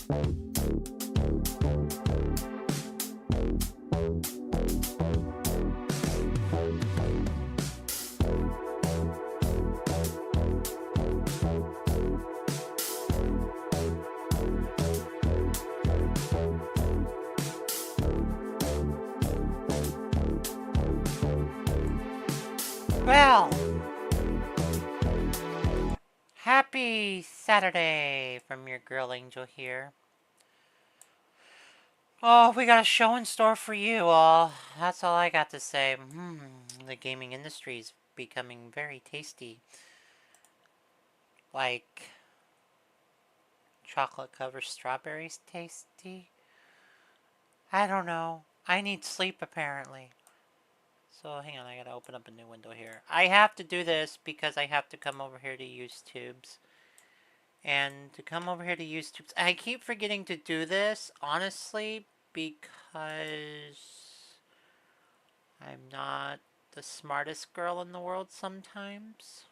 Well, happy Saturday from your girl Angel here. Oh, we got a show in store for you all. That's all I got to say. The gaming industry is becoming very tasty. Like chocolate covered strawberries tasty? I don't know. I need sleep apparently. So hang on, I gotta open up a new window here. I have to do this because I have to come over here to use tubes. And to come over here to use tubes. I keep forgetting to do this, honestly, because I'm not the smartest girl in the world sometimes.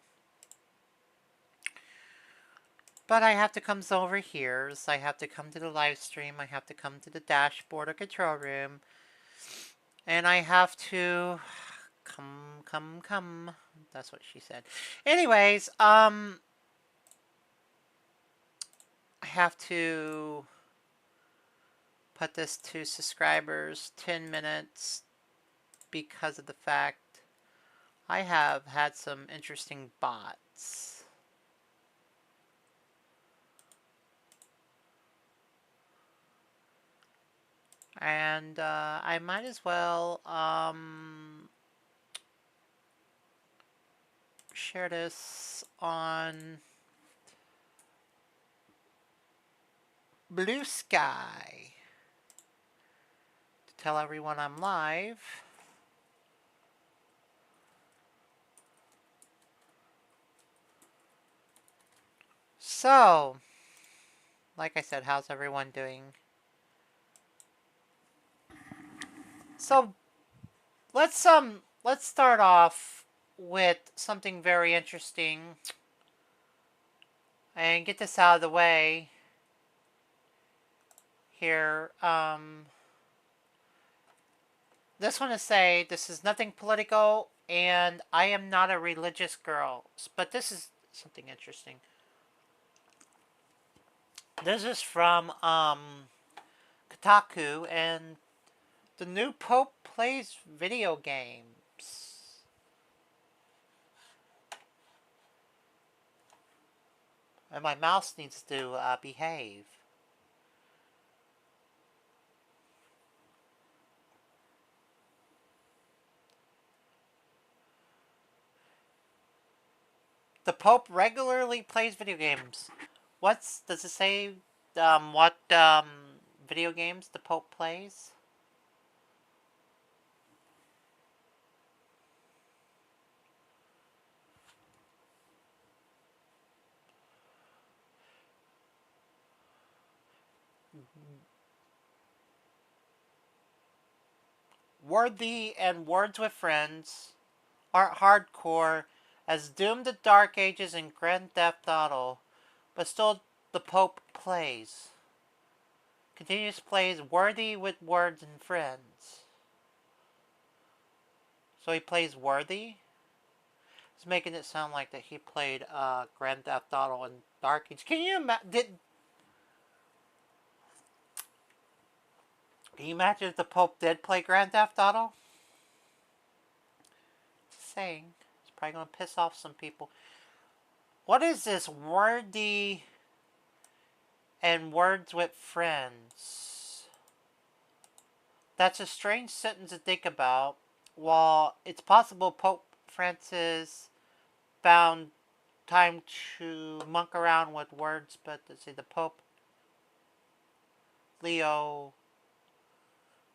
But I have to come over here, so I have to come to the live stream, I have to come to the dashboard or control room, and I have to come. That's what she said. Anyways, I have to put this to subscribers 10 minutes because of the fact I have had some interesting bots. And I might as well share this on Blue Sky to tell everyone I'm live. So, like I said, how's everyone doing? So, let's start off with something very interesting and get this out of the way here. This one to say this is nothing political, and I am not a religious girl, but this is something interesting. This is from Kotaku, and the new Pope plays video games. And my mouse needs to behave. The Pope regularly plays video games. Does it say what video games the Pope plays? Worthy and Words with Friends aren't hardcore as Doom the Dark Ages and Grand Theft Auto, but still the Pope plays. Continuous plays Worthy with Words and Friends. So he plays Worthy? It's making it sound like that he played Grand Theft Auto and Dark Ages. Can you imagine? Can you imagine if the Pope did play Grand Theft Auto? Just saying. It's probably going to piss off some people. What is this Worthy and Words with Friends? That's a strange sentence to think about. While it's possible Pope Francis found time to monk around with words, but let's see, the Pope Leo.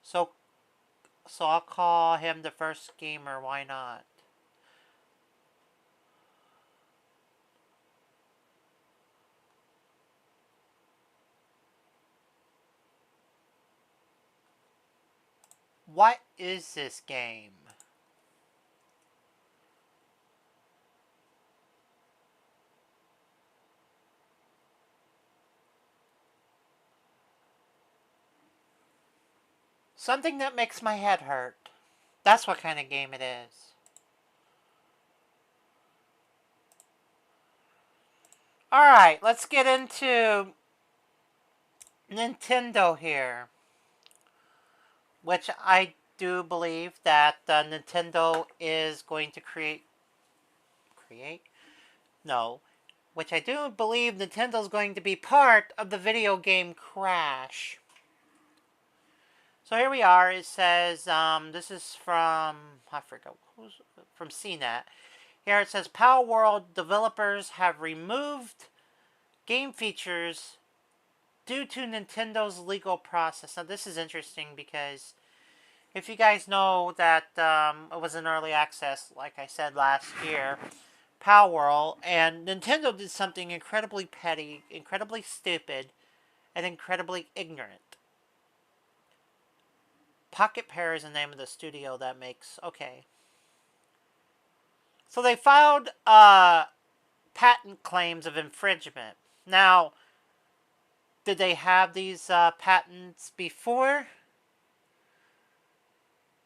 So I'll call him the first gamer. Why not? What is this game? Something that makes my head hurt. That's what kind of game it is. Alright, let's get into Nintendo here. Which I do believe that Nintendo is going to create... No. Which I do believe Nintendo's going to be part of the video game crash. So here we are. It says, this is from, I forgot, from CNET. Here it says, Palworld developers have removed game features due to Nintendo's legal process. Now this is interesting because if you guys know that it was in early access, like I said last year, Palworld, and Nintendo did something incredibly petty, incredibly stupid, and incredibly ignorant. Pocket Pair is the name of the studio that makes... Okay. So they filed patent claims of infringement. Now, did they have these patents before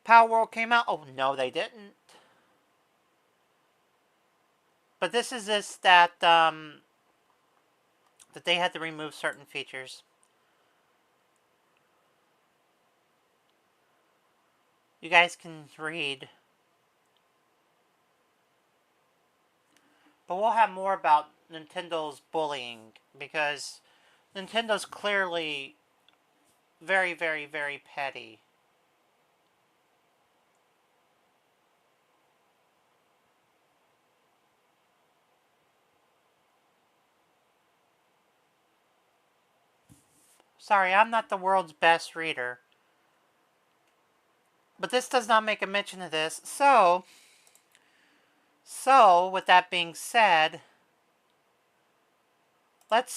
Palworld came out? Oh, no, they didn't. But this is that that they had to remove certain features. You guys can read. But we'll have more about Nintendo's bullying, because Nintendo's clearly very, very, very petty. Sorry, I'm not the world's best reader. But this does not make a mention of this. So, with that being said, let's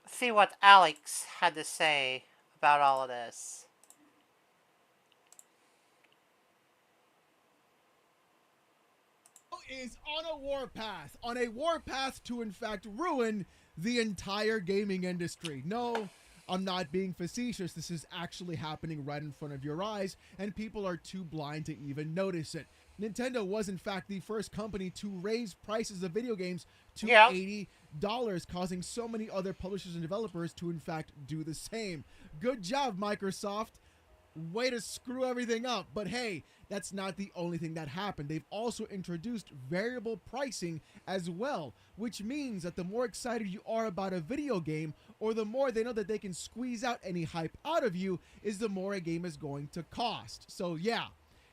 see what Alex had to say about all of this. Is on a warpath to in fact ruin the entire gaming industry. No, I'm not being facetious. This is actually happening right in front of your eyes, and people are too blind to even notice it. Nintendo was in fact the first company to raise prices of video games to $80, causing so many other publishers and developers to in fact do the same. Good job, Microsoft. Way to screw everything up. But hey, that's not the only thing that happened. They've also introduced variable pricing as well, which means that the more excited you are about a video game, or the more they know that they can squeeze out any hype out of you, is the more a game is going to cost. So yeah,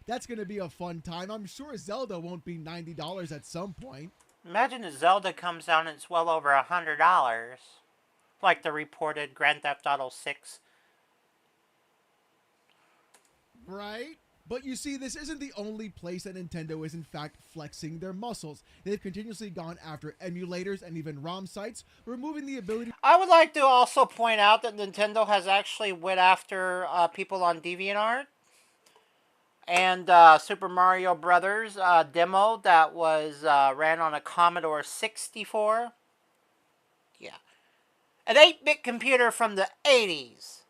that's going to be a fun time. I'm sure Zelda won't be $90 at some point. Imagine if Zelda comes out and it's well over $100. Like the reported Grand Theft Auto 6. Right? But you see, this isn't the only place that Nintendo is in fact flexing their muscles. They've continuously gone after emulators and even ROM sites, removing the ability... I would like to also point out that Nintendo has actually went after people on DeviantArt. And Super Mario Brothers demo that was ran on a Commodore 64. Yeah. An 8-bit computer from the 80s.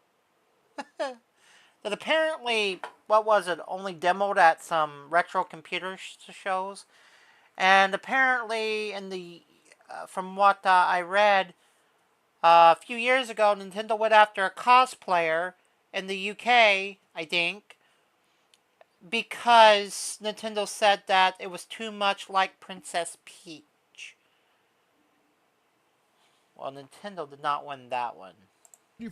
That apparently, what was it, only demoed at some retro computer shows. And apparently, in the from what I read, a few years ago, Nintendo went after a cosplayer in the UK, I think, because Nintendo said that it was too much like Princess Peach. Well, Nintendo did not win that one.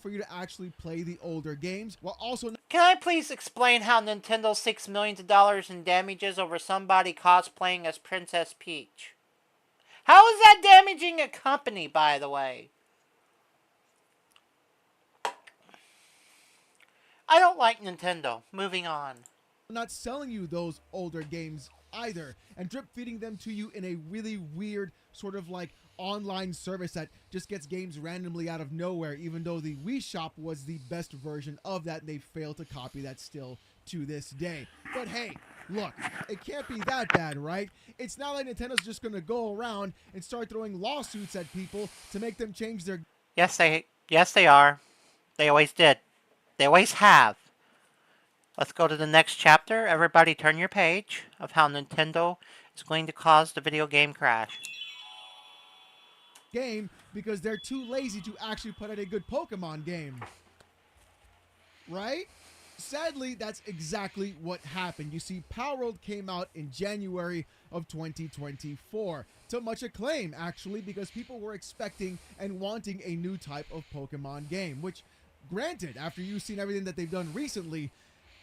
For you to actually play the older games, while also... Can I please explain how Nintendo seeks millions of dollars in damages over somebody cosplaying as Princess Peach? How is that damaging a company, by the way? I don't like Nintendo. Moving on. Not selling you those older games either, and drip feeding them to you in a really weird sort of like online service that just gets games randomly out of nowhere, even though the Wii Shop was the best version of that, and they failed to copy that still to this day. But hey, look, it can't be that bad, right? It's not like Nintendo's just gonna go around and start throwing lawsuits at people to make them change their... Yes, they are. They always did. They always have. Let's go to the next chapter. Everybody turn your page of how Nintendo is going to cause the video game crash. Game because they're too lazy to actually put out a good Pokemon game. Right? Sadly, that's exactly what happened. You see, Palworld came out in January of 2024 to much acclaim, actually, because people were expecting and wanting a new type of Pokemon game, which, granted, after you've seen everything that they've done recently,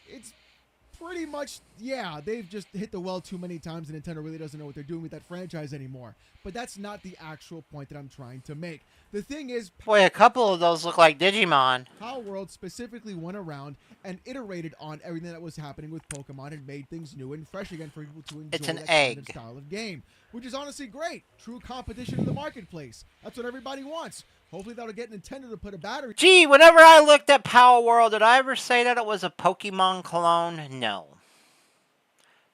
it's pretty much, yeah, they've just hit the well too many times and Nintendo really doesn't know what they're doing with that franchise anymore. But that's not the actual point that I'm trying to make. The thing is, Boy, a couple of those look like Digimon. Palworld specifically went around and iterated on everything that was happening with Pokemon and made things new and fresh again for people to enjoy It's an that egg. kind of style of game, which is honestly great. True competition in the marketplace. That's what everybody wants. Hopefully that'll get Nintendo to put a battery. Gee, whenever I looked at Palworld, did I ever say that it was a Pokemon clone? No.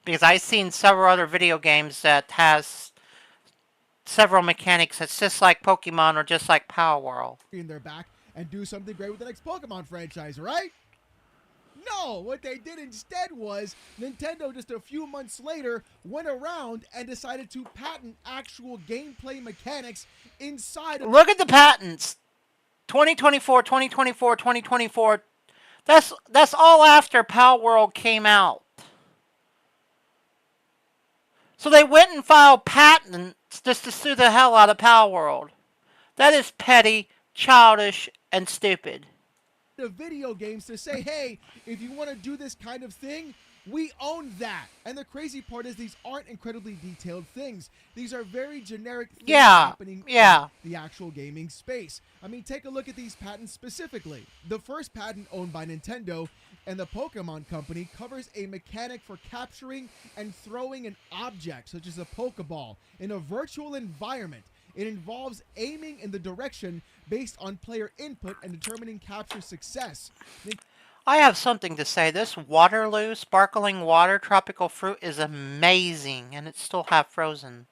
Because I've seen several other video games that has several mechanics that's just like Pokemon or just like Palworld. In their back and do something great with the next Pokemon franchise, right? No, what they did instead was Nintendo just a few months later went around and decided to patent actual gameplay mechanics inside of... Look at the patents. 2024, 2024, 2024. That's all after Palworld came out. So they went and filed patents just to sue the hell out of Palworld. That is petty, childish, and stupid. The video games to say, hey, if you want to do this kind of thing, we own that. And the crazy part is these aren't incredibly detailed things. These are very generic things happening in the actual gaming space. I mean, take a look at these patents specifically. The first patent owned by Nintendo and the Pokemon Company covers a mechanic for capturing and throwing an object, such as a Pokeball, in a virtual environment. It involves aiming in the direction based on player input and determining capture success. I have something to say. This Waterloo sparkling water tropical fruit is amazing, and it's still half frozen.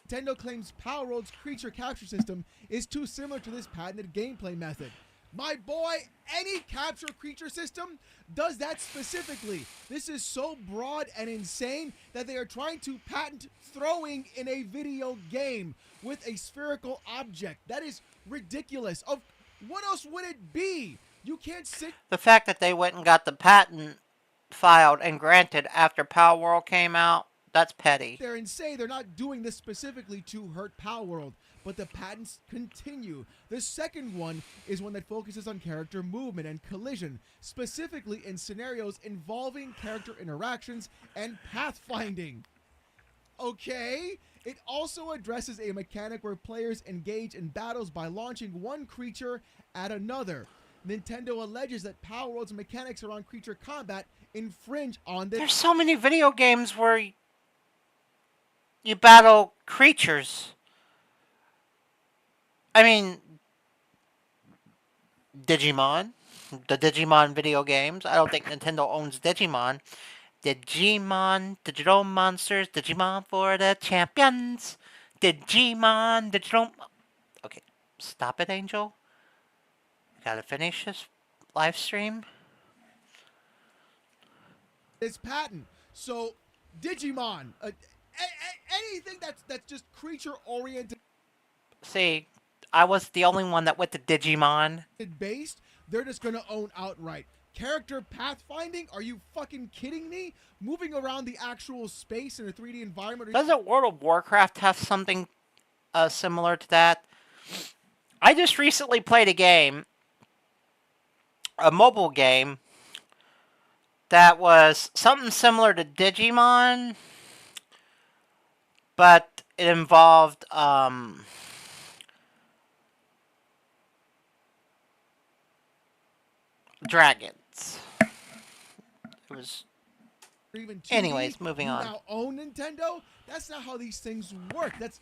Nintendo claims Palworld's creature capture system is too similar to this patented gameplay method. My boy, any capture creature system does that specifically. This is so broad and insane that they are trying to patent throwing in a video game with a spherical object. That is ridiculous. Of what else would it be? You can't sit... The fact that they went and got the patent filed and granted after Palworld came out, that's petty. There and say they're not doing this specifically to hurt Palworld, but the patents continue. The second one is one that focuses on character movement and collision, specifically in scenarios involving character interactions and pathfinding. Okay? It also addresses a mechanic where players engage in battles by launching one creature at another. Nintendo alleges that Palworld's mechanics around creature combat infringe on the... There's so many video games where you battle creatures. I mean, Digimon. The Digimon video games. I don't think Nintendo owns Digimon. Digimon, digital monsters, Digimon for the champions. Digimon, digital... Okay, stop it, Angel. Gotta finish this live stream. This patent. So, Digimon, anything that's just creature-oriented... See, I was the only one that went to Digimon. ...based, they're just gonna own outright. Character pathfinding? Are you fucking kidding me? Moving around the actual space in a 3D environment? Doesn't World of Warcraft have something similar to that? I just recently played a game, a mobile game, that was something similar to Digimon, but it involved dragons. It was... Even 2D, anyways, moving on. Now own Nintendo? That's not how these things work. That's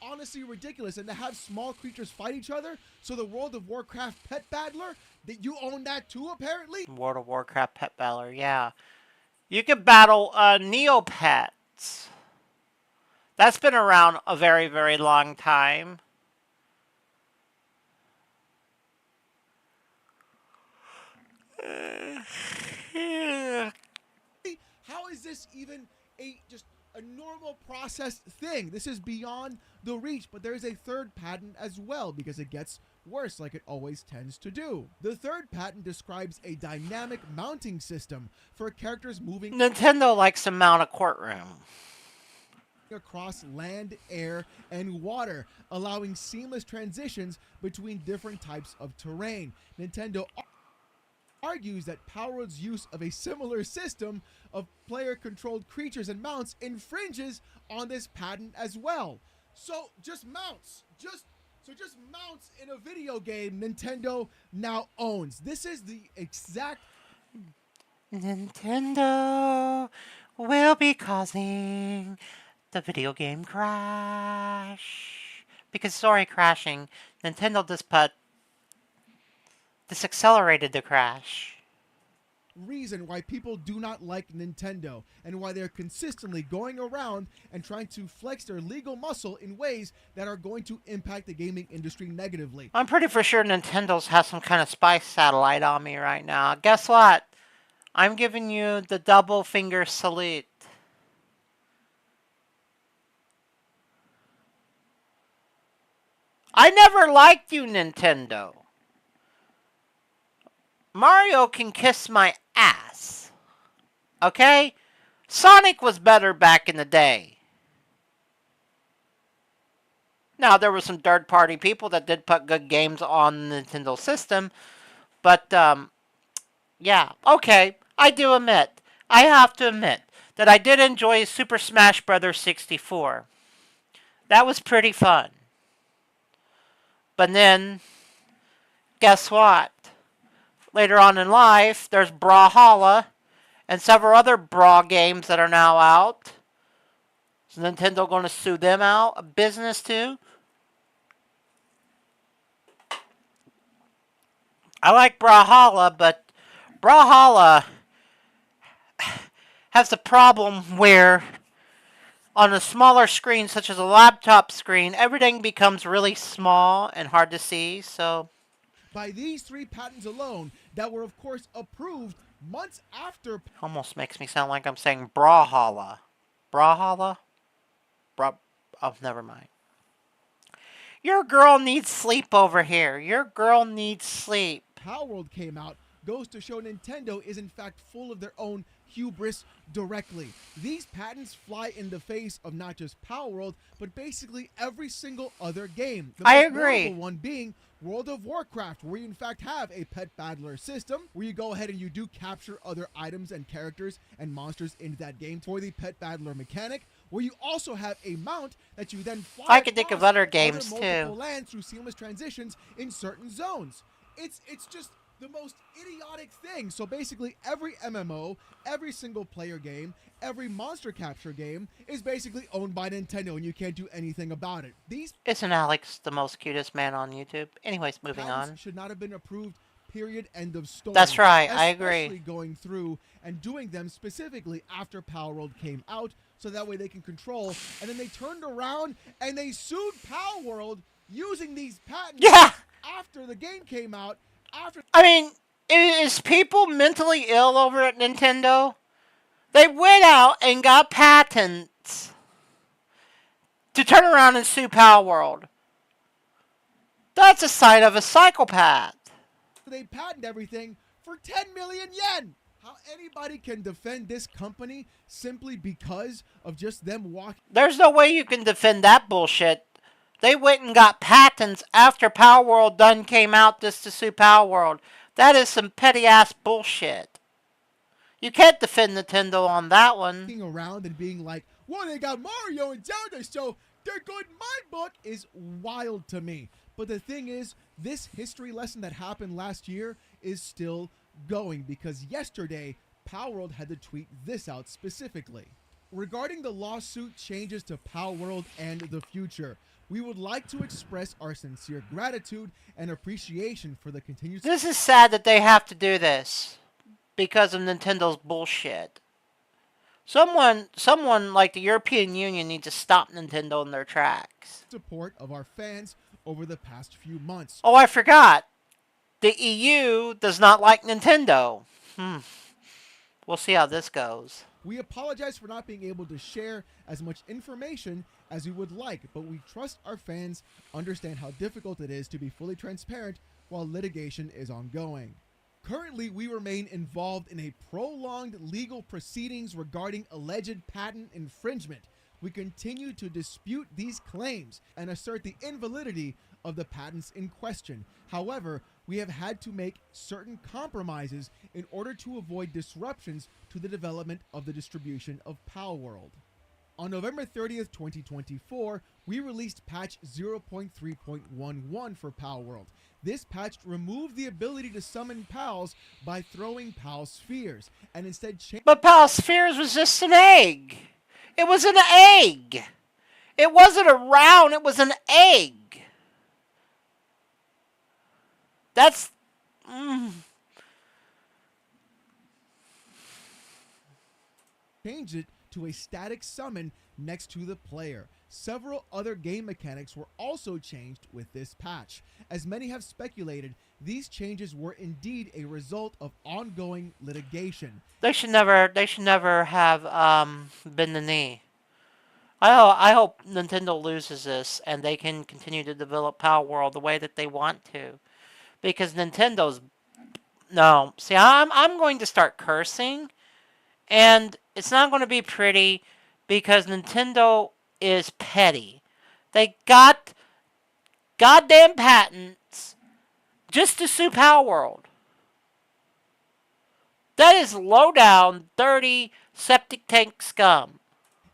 honestly ridiculous. And to have small creatures fight each other, so the World of Warcraft Pet Battler, that you own that too, apparently? World of Warcraft Pet Battler, yeah. You could battle Neopets. That's been around a very, very long time. How is this even a normal process thing? This is beyond the reach, but there is a third patent as well because it gets worse like it always tends to do. The third patent describes a dynamic mounting system for characters moving Nintendo likes to mount a courtroom. across land, air, and water, allowing seamless transitions between different types of terrain. Nintendo argues that Palworld's use of a similar system of player-controlled creatures and mounts infringes on this patent as well. So just mounts, just mounts in a video game Nintendo now owns. This is the exact Nintendo will be causing the video game crash. Because sorry, crashing. Nintendo this accelerated the crash. reason why people do not like Nintendo and why they're consistently going around and trying to flex their legal muscle in ways that are going to impact the gaming industry negatively. I'm pretty for sure Nintendo's has some kind of spy satellite on me right now. Guess what? I'm giving you the double finger salute. I never liked you, Nintendo. Mario can kiss my ass. Okay? Sonic was better back in the day. Now, there were some third-party people that did put good games on the Nintendo system. But, yeah. Okay, I do admit. I have to admit that I did enjoy Super Smash Bros. 64. That was pretty fun. But then, guess what? Later on in life, there's Brawlhalla and several other Brawl games that are now out. Is Nintendo going to sue them out of business too? I like Brawlhalla, but Brawlhalla has a problem where on a smaller screen, such as a laptop screen, everything becomes really small and hard to see, so... By these three patents alone that were, of course, approved months after... Almost makes me sound like I'm saying Brawlhalla. Brawlhalla? Oh, never mind. Your girl needs sleep over here. Your girl needs sleep. Palworld came out goes to show Nintendo is in fact full of their own hubris directly. These patents fly in the face of not just Palworld, but basically every single other game. The I most agree. notable one being World of Warcraft, where you in fact have a pet battler system, where you go ahead and you do capture other items and characters and monsters into that game for the pet battler mechanic, where you also have a mount that you then fly I can think of other games multiple too. lands through seamless transitions in certain zones. It's just the most idiotic thing. So basically every MMO, every single player game, every monster capture game is basically owned by Nintendo and you can't do anything about it. These Isn't Alex the most cutest man on YouTube? Anyways, moving on. should not have been approved. Period. End of story. That's right, I agree. Especially going through and doing them specifically after Palworld came out, so that way they can control. And then they turned around and they sued Palworld using these patents Yeah! after the game came out. I mean, is people mentally ill over at Nintendo? They went out and got patents to turn around and sue Palworld. That's a sign of a psychopath. They patent everything for 10 million yen. How anybody can defend this company simply because of just them walking. There's no way you can defend that bullshit. They went and got patents after Palworld done came out just to sue Palworld. That is some petty ass bullshit. You can't defend Nintendo on that one. Around and being like, well, they got Mario and Zelda, so they're good in my book, is wild to me. But the thing is, this history lesson that happened last year is still going, because yesterday, Palworld had to tweet this out specifically. Regarding the lawsuit changes to Palworld and the future, we would like to express our sincere gratitude and appreciation for the continued... This is sad that they have to do this because of Nintendo's bullshit. Someone like the European Union needs to stop Nintendo in their tracks. ...support of our fans over the past few months. Oh, I forgot. The EU does not like Nintendo. We'll see how this goes. We apologize for not being able to share as much information as we would like, but we trust our fans understand how difficult it is to be fully transparent while litigation is ongoing. Currently, we remain involved in a prolonged legal proceedings regarding alleged patent infringement. We continue to dispute these claims and assert the invalidity of the patents in question. However, we have had to make certain compromises in order to avoid disruptions to the development of the distribution of Palworld. On November 30th, 2024, we released patch 0.3.11 for Palworld. This patch removed the ability to summon pals by throwing pal spheres, and instead changed. But Pal Spheres was just an egg. It was an egg. It wasn't a round, it was an egg. That's... Changed it to a static summon next to the player. Several other game mechanics were also changed with this patch. As many have speculated, these changes were indeed a result of ongoing litigation. They should never have been the knee. I hope Nintendo loses this and they can continue to develop Palworld the way that they want to. Because Nintendo's... No. See, I'm going to start cursing. And it's not going to be pretty because Nintendo is petty. They got goddamn patents just to sue Palworld. That is low down, dirty, septic tank scum.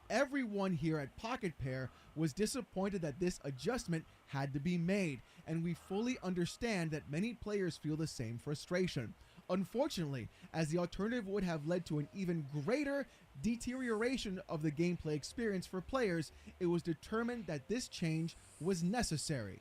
Everyone here at Pocket Pair was disappointed that this adjustment had to be made, and we fully understand that many players feel the same frustration. Unfortunately, as the alternative would have led to an even greater deterioration of the gameplay experience for players, it was determined that this change was necessary.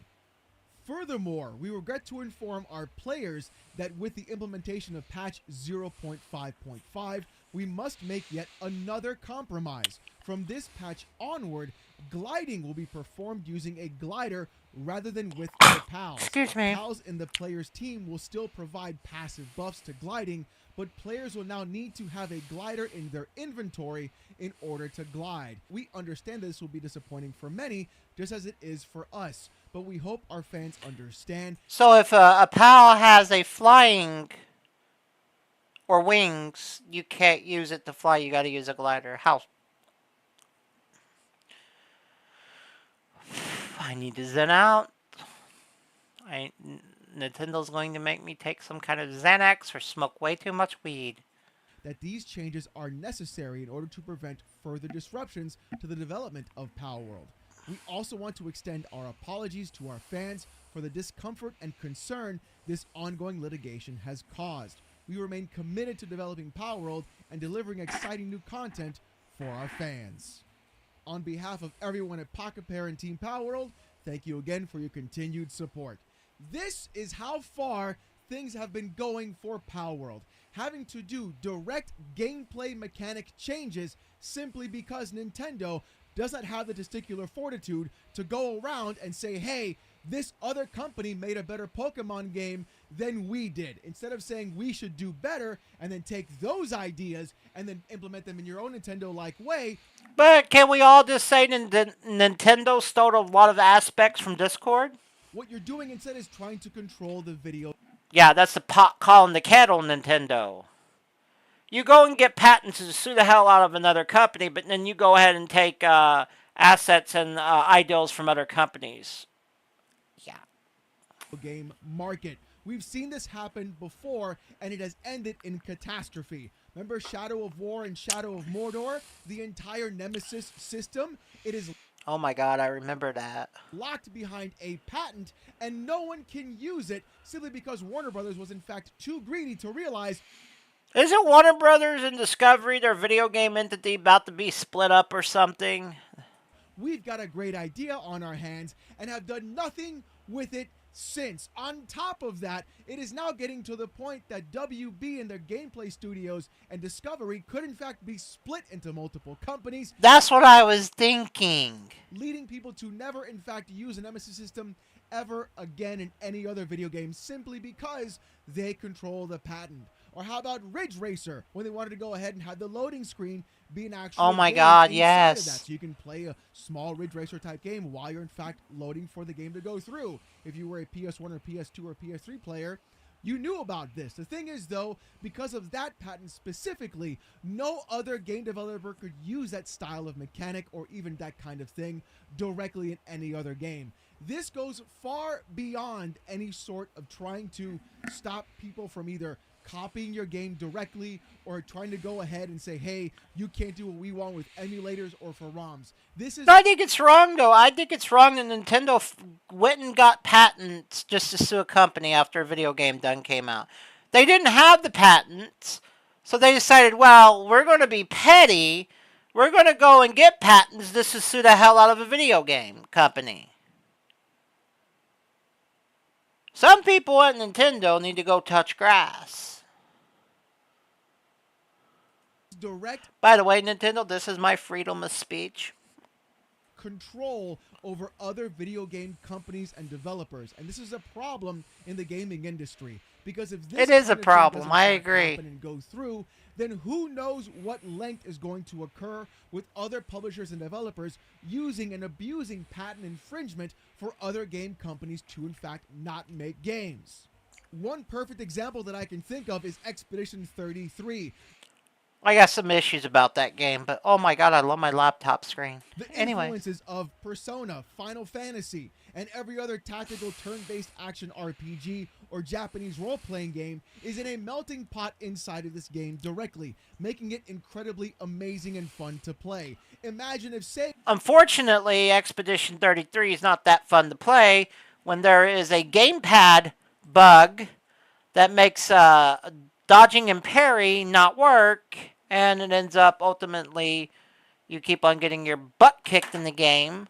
Furthermore, we regret to inform our players that with the implementation of patch 0.5.5, we must make yet another compromise. From this patch onward, gliding will be performed using a glider rather than with the pals. Excuse me. Pals in the player's team will still provide passive buffs to gliding, but players will now need to have a glider in their inventory in order to glide. We understand this will be disappointing for many, just as it is for us, but we hope our fans understand. So if a pal has a flying or wings, you can't use it to fly. You got to use a glider. How? I need to zen out. Nintendo's going to make me take some kind of Xanax or smoke way too much weed. That these changes are necessary in order to prevent further disruptions to the development of Palworld. We also want to extend our apologies to our fans for the discomfort and concern this ongoing litigation has caused. We remain committed to developing Palworld and delivering exciting new content for our fans. On behalf of everyone at Pocket Pair and Team Palworld, thank you again for your continued support. This is how far things have been going for Palworld, having to do direct gameplay mechanic changes simply because Nintendo does not have the testicular fortitude to go around and say, hey, this other company made a better Pokemon game than we did. Instead of saying we should do better and then take those ideas and then implement them in your own Nintendo-like way. But can we all just say Nintendo stole a lot of aspects from Discord? What you're doing instead is trying to control the video. Yeah, that's the pot calling the kettle, Nintendo. You go and get patents to sue the hell out of another company, but then you go ahead and take assets and ideals from other companies. Yeah. Game market. We've seen this happen before, and it has ended in catastrophe. Remember Shadow of War and Shadow of Mordor? The entire Nemesis system? It is... Oh my god, I remember that. Locked behind a patent, and no one can use it simply because Warner Brothers was in fact too greedy to realize... Isn't Warner Brothers and Discovery, their video game entity, about to be split up or something? We've got a great idea on our hands and have done nothing with it since. On top of that, it is now getting to the point that WB and their gameplay studios and Discovery could in fact be split into multiple companies. That's what I was thinking. Leading people to never in fact use a Nemesis system ever again in any other video game simply because they control the patent. Or how about Ridge Racer, when they wanted to go ahead and have the loading screen be an actual Oh my game god, inside of that. yes. So you can play a small Ridge Racer type game while you're in fact loading for the game to go through. If you were a PS1 or PS2 or PS3 player, you knew about this. The thing is, though, because of that patent specifically, no other game developer could use that style of mechanic or even that kind of thing directly in any other game. This goes far beyond any sort of trying to stop people from either copying your game directly or trying to go ahead and say, hey, you can't do what we want with emulators or for ROMs. This is... No, I think it's wrong, though. I think it's wrong that Nintendo went and got patents just to sue a company after a video game done came out. They didn't have the patents, so they decided, well, we're going to be petty. We're going to go and get patents just to sue the hell out of a video game company. Some people at Nintendo need to go touch grass. direct By the way, Nintendo, this is my freedom of speech. control over other video game companies and developers, and this is a problem in the gaming industry because if this It is a kind of thing problem, doesn't I start agree. happen and go through, then who knows what length is going to occur with other publishers and developers using and abusing patent infringement for other game companies to in fact not make games. One perfect example that I can think of is Expedition 33. I got some issues about that game, but oh my god, I love my laptop screen. The Anyway, influences of Persona, Final Fantasy, and every other tactical turn-based action RPG or Japanese role-playing game is in a melting pot inside of this game directly, making it incredibly amazing and fun to play. Imagine if, say, unfortunately, Expedition 33 is not that fun to play when there is a gamepad bug that makes dodging and parry not work, and it ends up ultimately you keep on getting your butt kicked in the game.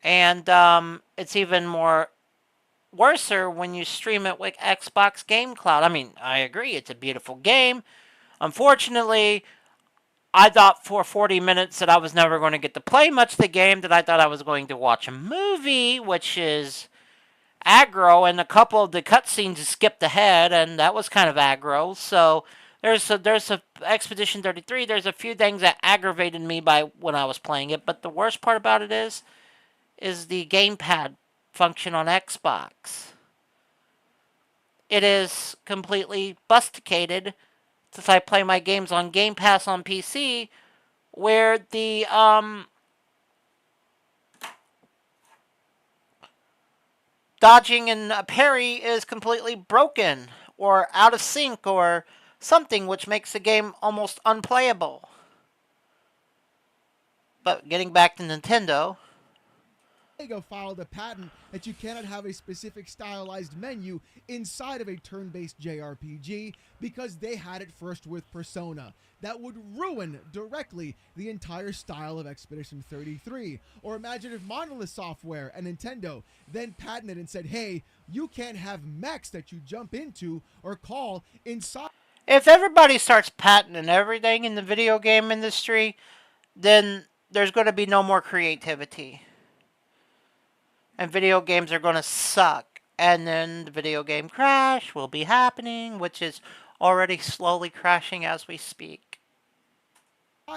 And it's even more worser when you stream it with Xbox Game Cloud. I mean, I agree, it's a beautiful game. Unfortunately, I thought for 40 minutes that I was never going to get to play much of the game, that I thought I was going to watch a movie, which is aggro, and a couple of the cutscenes skipped ahead, and that was kind of aggro. So there's a Expedition 33. There's a few things that aggravated me by when I was playing it, but the worst part about it is the gamepad function on Xbox. It is completely busticated since I play my games on Game Pass on PC, where the dodging and parry is completely broken or out of sync or something, which makes the game almost unplayable. But getting back to Nintendo, Sega filed a patent that you cannot have a specific stylized menu inside of a turn-based JRPG because they had it first with Persona. That would ruin directly the entire style of Expedition 33. Or imagine if Monolith Software and Nintendo then patented and said, hey, you can't have mechs that you jump into or call inside. if everybody starts patenting everything in the video game industry, then there's going to be no more creativity. And video games are going to suck. And then the video game crash will be happening, which is already slowly crashing as we speak.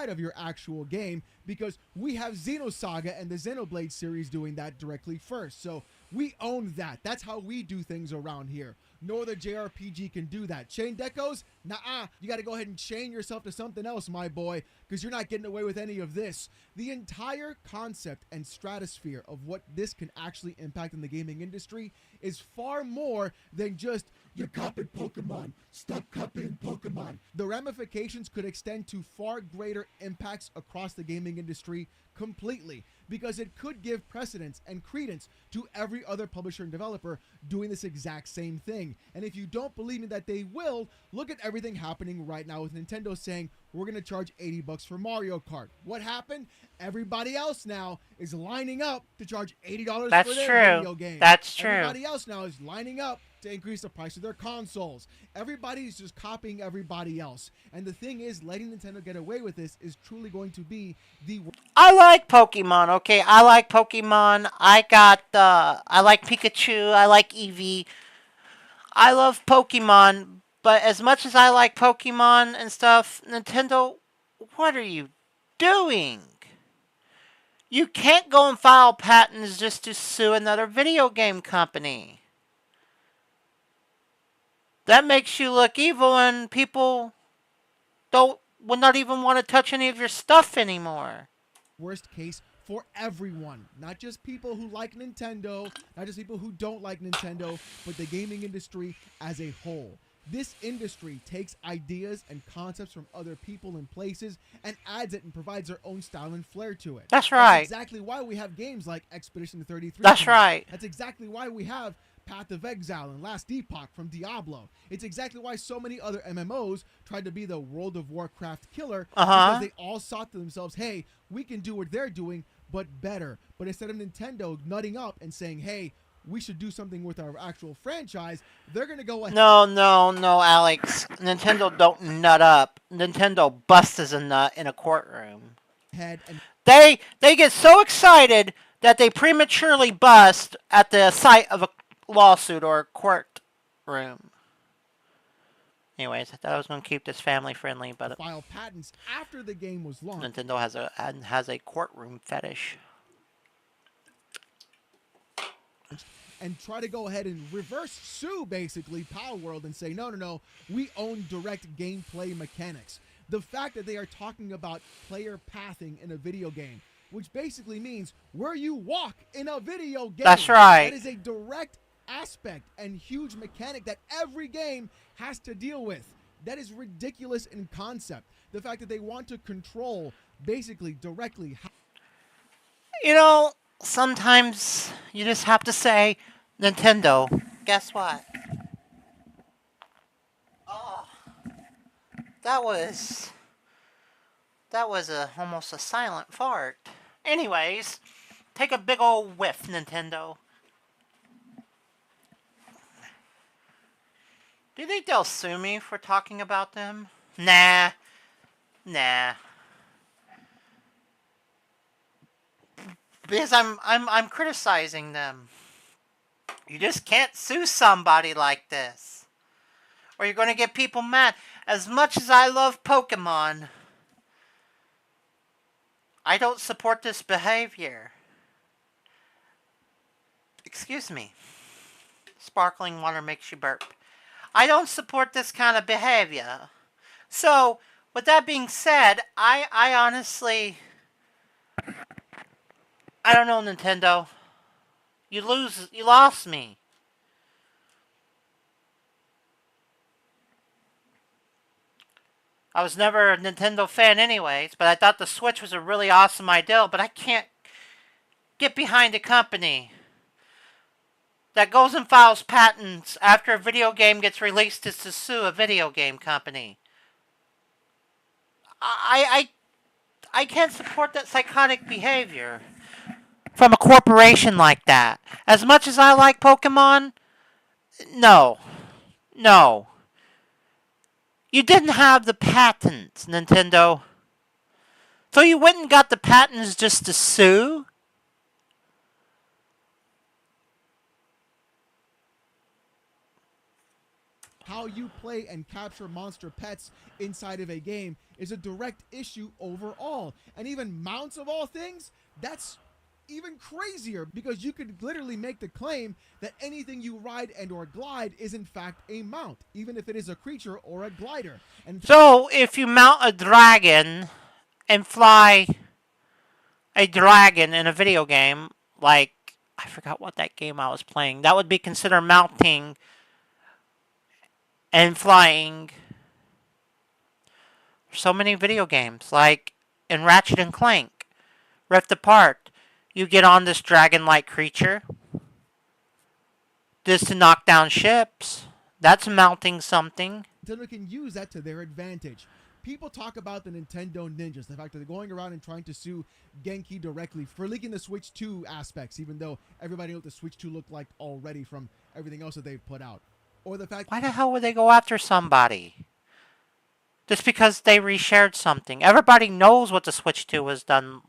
Of your actual game, because we have Xenosaga and the Xenoblade series doing that directly first. So we own that. That's how we do things around here. No other JRPG can do that. Chain decos? Nah, you got to go ahead and chain yourself to something else, my boy, because you're not getting away with any of this. The entire concept and stratosphere of what this can actually impact in the gaming industry is far more than just you copied Pokemon. Stop copying Pokemon. The ramifications could extend to far greater impacts across the gaming industry completely, because it could give precedence and credence to every other publisher and developer doing this exact same thing. And if you don't believe me that they will, look at everything happening right now with Nintendo saying, we're going to charge $80 for Mario Kart. What happened? Everybody else now is lining up to charge $80 That's for their true. video game. That's true. Everybody else now is lining up to increase the price of their consoles. Everybody's just copying everybody else. And the thing is, letting Nintendo get away with this is truly going to be the... I like Pokemon, okay? I like Pokemon. I like Pikachu. I like Eevee. I love Pokemon. But as much as I like Pokemon and stuff, Nintendo, what are you doing? You can't go and file patents just to sue another video game company. That makes you look evil, and people would not even want to touch any of your stuff anymore. Worst case for everyone, not just people who like Nintendo, not just people who don't like Nintendo, but the gaming industry as a whole. This industry takes ideas and concepts from other people and places and adds it and provides their own style and flair to it. That's right. That's exactly why we have games like Expedition 33. That's right. That's exactly why we have Path of Exile and Last Epoch from Diablo. It's exactly why so many other MMOs tried to be the World of Warcraft killer, because they all thought to themselves, hey, we can do what they're doing, but better. But instead of Nintendo nutting up and saying, hey, we should do something with our actual franchise, they're going to go ahead. No, Alex. Nintendo don't nut up. Nintendo busts a nut in a courtroom. And They get so excited that they prematurely bust at the sight of a lawsuit or a courtroom. Anyways, I thought I was going to keep this family friendly, but file patents after the game was launched. Nintendo has a courtroom fetish. And try to go ahead and reverse sue, basically, Palworld and say, no, we own direct gameplay mechanics. The fact that they are talking about player pathing in a video game, which basically means where you walk in a video game. That's right. That is a direct aspect and huge mechanic that every game has to deal with. That is ridiculous in concept. The fact that they want to control, basically, directly. You know, sometimes you just have to say, Nintendo, guess what? Oh, that was almost a silent fart. Anyways, take a big old whiff, Nintendo. Do you think they'll sue me for talking about them? Nah. Because I'm criticizing them. You just can't sue somebody like this, or you're going to get people mad. As much as I love Pokemon, I don't support this behavior. Excuse me. Sparkling water makes you burp. I don't support this kind of behavior. So, with that being said, I honestly... I don't know, Nintendo. You lost me. I was never a Nintendo fan anyways, but I thought the Switch was a really awesome idea, but I can't get behind a company that goes and files patents after a video game gets released to sue a video game company. I can't support that psychotic behavior from a corporation like that. As much as I like Pokemon, no. You didn't have the patents, Nintendo. So you went and got the patents just to sue? How you play and capture monster pets inside of a game is a direct issue overall. And even mounts of all things, that's even crazier, because you could literally make the claim that anything you ride and or glide is in fact a mount, even if it is a creature or a glider. And so if you mount a dragon and fly a dragon in a video game, like, I forgot what that game I was playing, that would be considered mounting and flying. So many video games, like in Ratchet and Clank, Rift Apart, you get on this dragon-like creature just to knock down ships. That's mounting something. Nintendo can use that to their advantage. people talk about the Nintendo ninjas, the fact that they're going around and trying to sue Genki directly for leaking the Switch 2 aspects, even though everybody knew what the Switch 2 looked like already from everything else that they've put out. Or the fact... Why the hell would they go after somebody? Just because they reshared something. Everybody knows what the Switch 2 was done.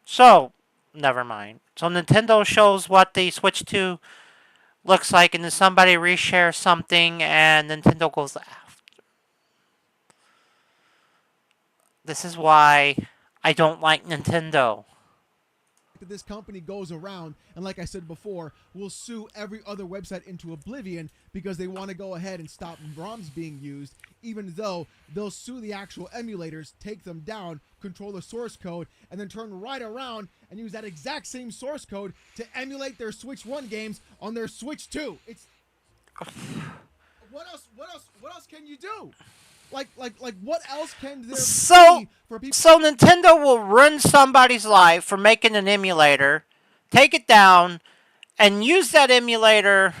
So, never mind. So Nintendo shows what the Switch 2 looks like, and then somebody reshares something, and Nintendo goes after. This is why I don't like Nintendo. This company goes around and, like I said before, will sue every other website into oblivion because they want to go ahead and stop ROMs being used, even though they'll sue the actual emulators, take them down, control the source code, and then turn right around and use that exact same source code to emulate their Switch 1 games on their Switch 2. It's... What else can you do? Like, what else can there be for people? So Nintendo will ruin somebody's life for making an emulator, take it down, and use that emulator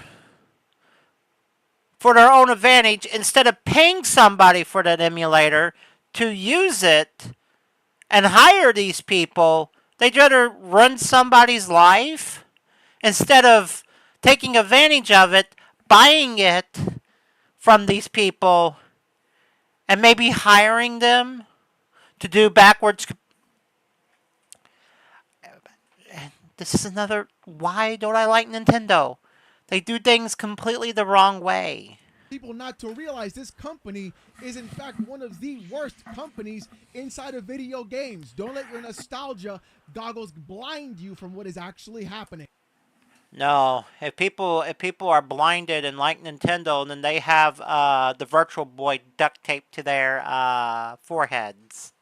for their own advantage instead of paying somebody for that emulator to use it and hire these people. They'd rather run somebody's life instead of taking advantage of it, buying it from these people, and maybe hiring them to do backwards. This is another... Why don't I like Nintendo? They do things completely the wrong way. People not to realize this company is in fact one of the worst companies inside of video games. Don't let your nostalgia goggles blind you from what is actually happening. No, if people are blinded and like Nintendo, then they have the Virtual Boy duct taped to their foreheads.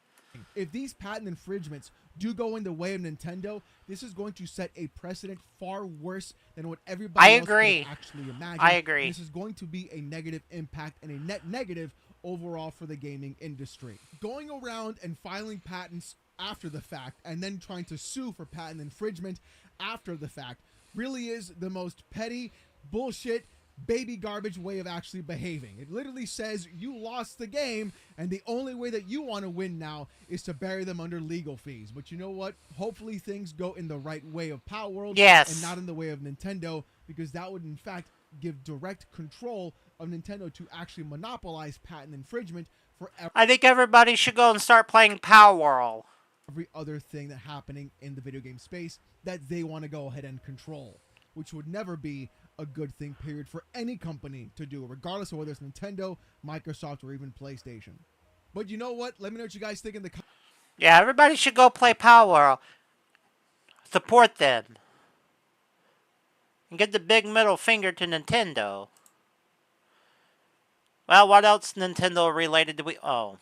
If these patent infringements do go in the way of Nintendo, this is going to set a precedent far worse than what everybody else could actually imagine. I agree. This is going to be a negative impact and a net negative overall for the gaming industry. Going around and filing patents after the fact and then trying to sue for patent infringement after the fact really is the most petty, bullshit, baby garbage way of actually behaving. It literally says you lost the game and the only way that you want to win now is to bury them under legal fees. But you know what? Hopefully things go in the right way of Palworld, and not in the way of Nintendo, because that would in fact give direct control of Nintendo to actually monopolize patent infringement for I think everybody should go and start playing Palworld. Every other thing that's happening in the video game space that they want to go ahead and control, which would never be a good thing, period, for any company to do, regardless of whether it's Nintendo, Microsoft, or even PlayStation. But you know what? Let me know what you guys think in the comments. Yeah, everybody should go play Palworld. Support them. And get the big middle finger to Nintendo. Well, what else Nintendo related do we... Oh.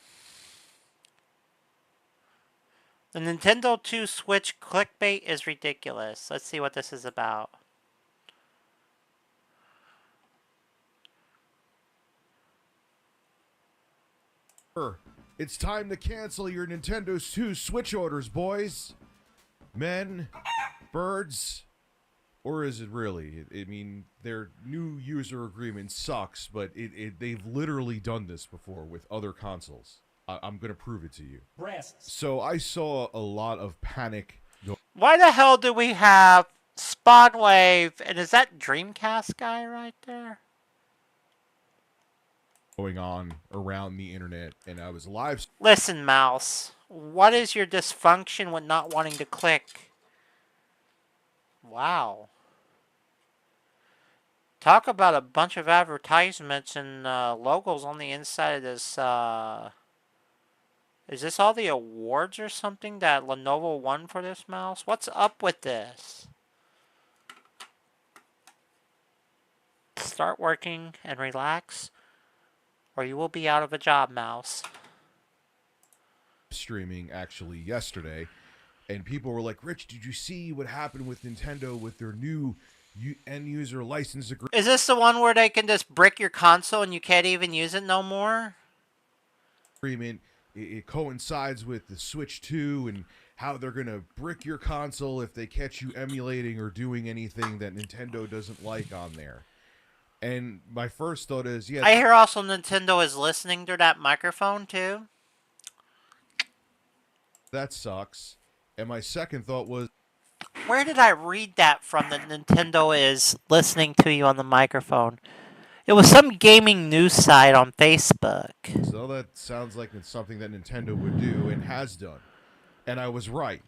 The Nintendo 2 Switch clickbait is ridiculous. Let's see what this is about. It's time to cancel your Nintendo 2 Switch orders, boys. Men, birds, or is it really? I mean, their new user agreement sucks, but they've literally done this before with other consoles. I'm going to prove it to you. Breasts. So I saw a lot of panic. Why the hell do we have Spawnwave, and is that Dreamcast guy right there? Going on around the internet, and I was live. Listen, Mouse, what is your dysfunction with not wanting to click? Wow. Talk about a bunch of advertisements and logos on the inside of this. Is this all the awards or something that Lenovo won for this mouse? What's up with this? Start working and relax, or you will be out of a job, mouse. Streaming actually yesterday, and people were like, Rich, did you see what happened with Nintendo with their new end user license agreement? Is this the one where they can just brick your console and you can't even use it no more? It coincides with the Switch 2 and how they're going to brick your console if they catch you emulating or doing anything that Nintendo doesn't like on there. And my first thought is, yeah, I hear also Nintendo is listening to that microphone too. that sucks. And my second thought was, Where did I read that from that Nintendo is listening to you on the microphone? It was some gaming news site on Facebook. so that sounds like it's something that Nintendo would do and has done. And I was right.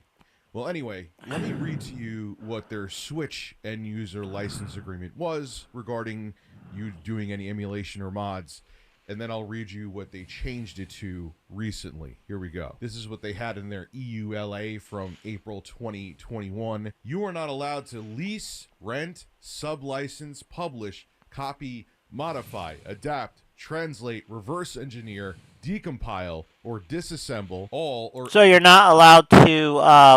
Well, anyway, let me read to you what their Switch end user license agreement was regarding you doing any emulation or mods. And then I'll read you what they changed it to recently. Here we go. This is what they had in their EULA from April 2021. You are not allowed to lease, rent, sublicense, publish, copy, modify, adapt, translate, reverse engineer, decompile, or disassemble all or So you're not allowed to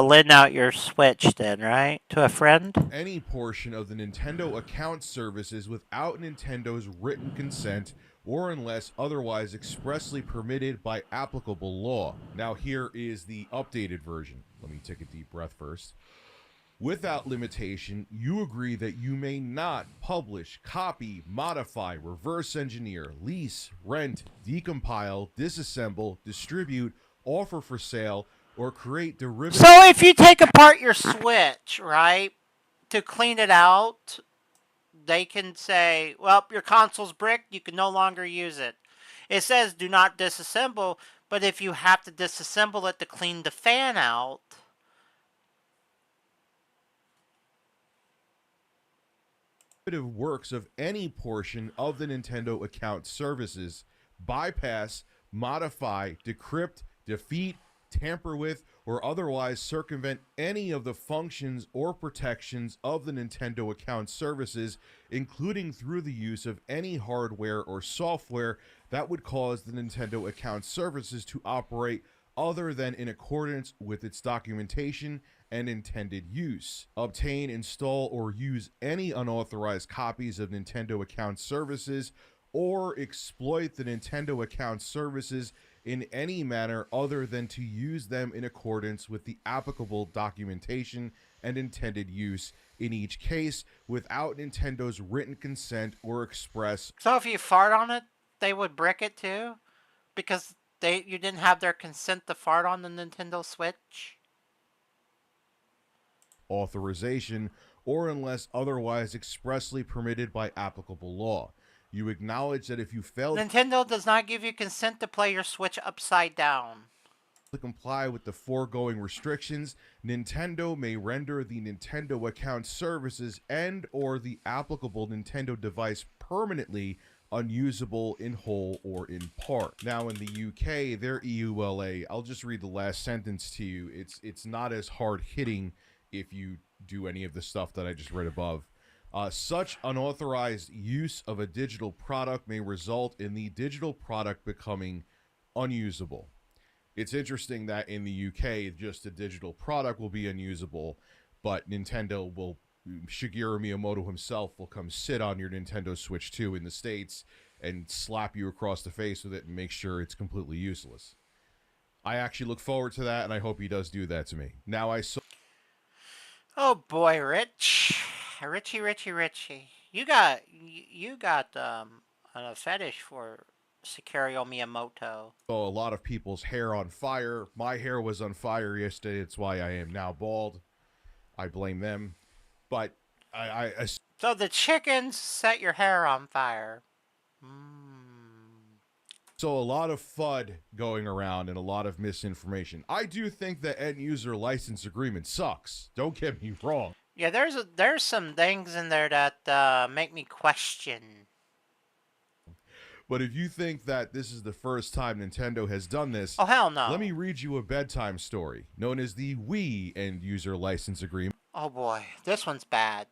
lend out your Switch then, right? To a friend? any portion of the Nintendo account services without Nintendo's written consent or unless otherwise expressly permitted by applicable law. Now here is the updated version. Let me take a deep breath first. Without limitation, you agree that you may not publish, copy, modify, reverse engineer, lease, rent, decompile, disassemble, distribute, offer for sale, or create derivative. So if you take apart your Switch, right, to clean it out, they can say, well, your console's bricked, you can no longer use it. It says do not disassemble, but if you have to disassemble it to clean the fan out, Works of any portion of the Nintendo account services, bypass, modify, decrypt, defeat, tamper with, or otherwise circumvent any of the functions or protections of the Nintendo account services, including through the use of any hardware or software that would cause the Nintendo account services to operate other than in accordance with its documentation and intended use. Obtain, install, or use any unauthorized copies of Nintendo account services or exploit the Nintendo account services in any manner other than to use them in accordance with the applicable documentation and intended use in each case without Nintendo's written consent or express. so if you fart on it, they would brick it too? Because you didn't have their consent to fart on the Nintendo Switch? Authorization or unless otherwise expressly permitted by applicable law. You acknowledge that if you fail Nintendo does not give you consent to play your Switch upside down. to comply with the foregoing restrictions, Nintendo may render the Nintendo account services and or the applicable Nintendo device permanently unusable in whole or in part. Now in the UK, their EULA, I'll just read the last sentence to you. It's not as hard hitting if you do any of the stuff that I just read above. Such unauthorized use of a digital product may result in the digital product becoming unusable. It's interesting that in the UK, just a digital product will be unusable, but Shigeru Miyamoto himself will come sit on your Nintendo Switch 2 in the States and slap you across the face with it and make sure it's completely useless. I actually look forward to that, and I hope he does do that to me. Now I saw... Oh boy, Richie. You got a fetish for Shigeru Miyamoto. a lot of people's hair on fire. My hair was on fire yesterday. It's why I am now bald. I blame them. But I So the chickens set your hair on fire. saw a lot of FUD going around and a lot of misinformation. I do think the end user license agreement sucks. Don't get me wrong. Yeah, there's some things in there that make me question. But if you think that this is the first time Nintendo has done this, Oh hell no. let me read you a bedtime story known as the Wii end user license agreement. Oh boy, this one's bad.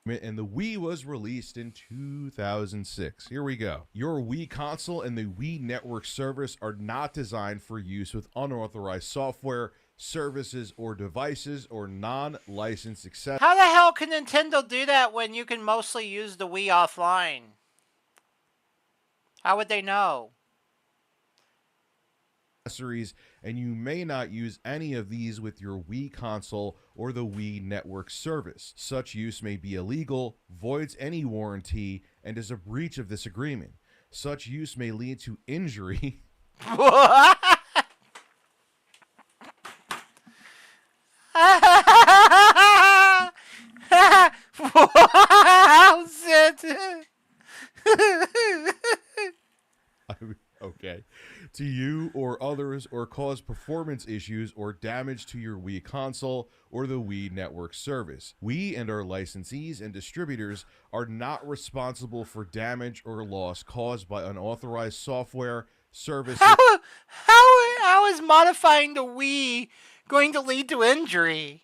And the Wii was released in 2006. Here we go. Your Wii console and the Wii network service are not designed for use with unauthorized software, services, or devices or non-licensed accessories. How the hell can Nintendo do that when you can mostly use the Wii offline? How would they know? accessories, and you may not use any of these with your Wii console or the Wii network service. Such use may be illegal, voids any warranty, and is a breach of this agreement. Such use may lead to injury. What? How's it? Okay. To you or others, or cause performance issues or damage to your Wii console or the Wii network service. We and our licensees and distributors are not responsible for damage or loss caused by unauthorized software, services. How is modifying the Wii going to lead to injury?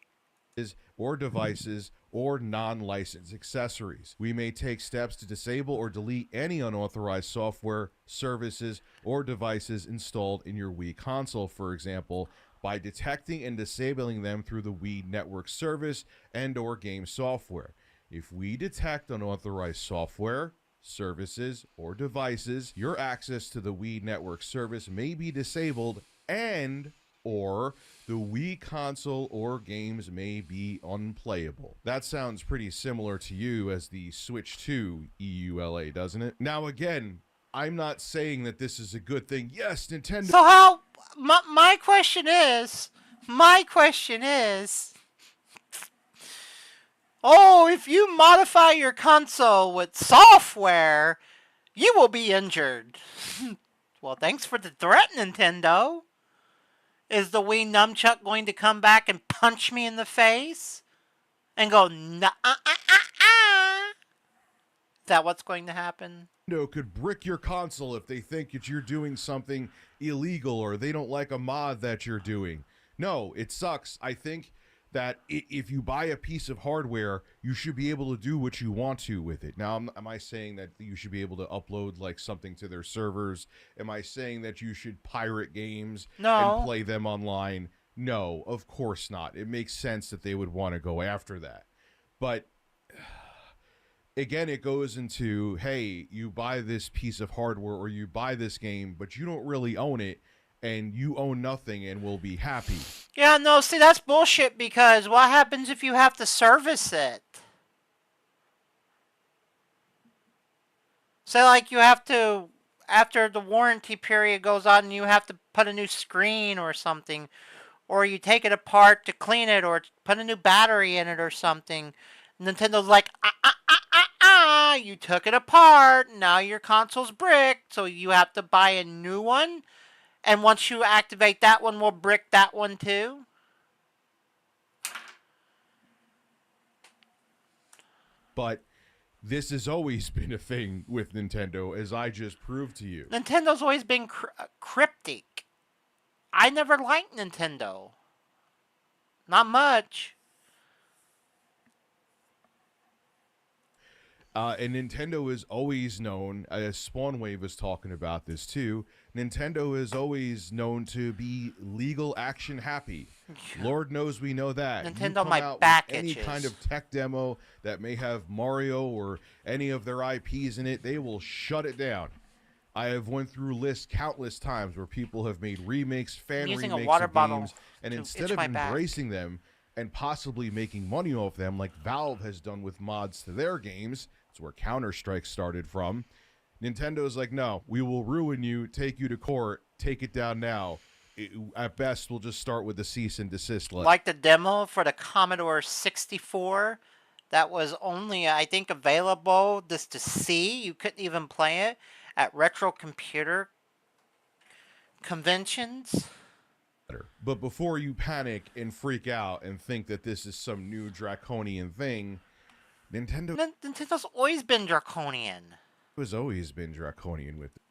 Or devices or non-licensed accessories. We may take steps to disable or delete any unauthorized software, services, or devices installed in your Wii console, for example, by detecting and disabling them through the Wii network service and or game software. If we detect unauthorized software, services, or devices, your access to the Wii network service may be disabled and or the Wii console or games may be unplayable. That sounds pretty similar to you as the Switch 2 EULA, doesn't it? Now again, I'm not saying that this is a good thing. Yes, Nintendo. So how? My question is. Oh, if you modify your console with software, you will be injured. Well, thanks for the threat, Nintendo. Is the Wii nunchuck going to come back and punch me in the face? And go, nah, Is that what's going to happen? Nintendo could brick your console if they think that you're doing something illegal or they don't like a mod that you're doing. No, it sucks. I think that if you buy a piece of hardware, you should be able to do what you want to with it. Now, am I saying that you should be able to upload like something to their servers? Am I saying that you should pirate games and play them online? No, of course not. It makes sense that they would want to go after that. But again, it goes into, hey, you buy this piece of hardware or you buy this game, but you don't really own it. And you own nothing and will be happy. Yeah, no, see, that's bullshit because what happens if you have to service it? Say, like, you have to, after the warranty period goes on, you have to put a new screen or something, or you take it apart to clean it, or put a new battery in it or something. Nintendo's like, you took it apart, now your console's bricked, so you have to buy a new one? And once you activate that one, we'll brick that one too? But this has always been a thing with Nintendo, as I just proved to you. Nintendo's always been cryptic. I never liked Nintendo. Not much. And Nintendo is always known, as Spawnwave was talking about this too, Nintendo is always known to be legal action happy. Lord knows we know that. Nintendo, my back itches. Any kind of tech demo that may have Mario or any of their IPs in it, they will shut it down. I have went through lists countless times where people have made remakes, fan remakes of games, and instead of embracing them and possibly making money off them, like Valve has done with mods to their games, it's where Counter-Strike started from, Nintendo's like, no, we will ruin you, take you to court, take it down now. At best, we'll just start with the cease and desist letter. Like the demo for the Commodore 64 that was only, I think, available just to see. You couldn't even play it at retro computer conventions. But before you panic and freak out and think that this is some new draconian thing, Nintendo's always been draconian. Has always been draconian with it.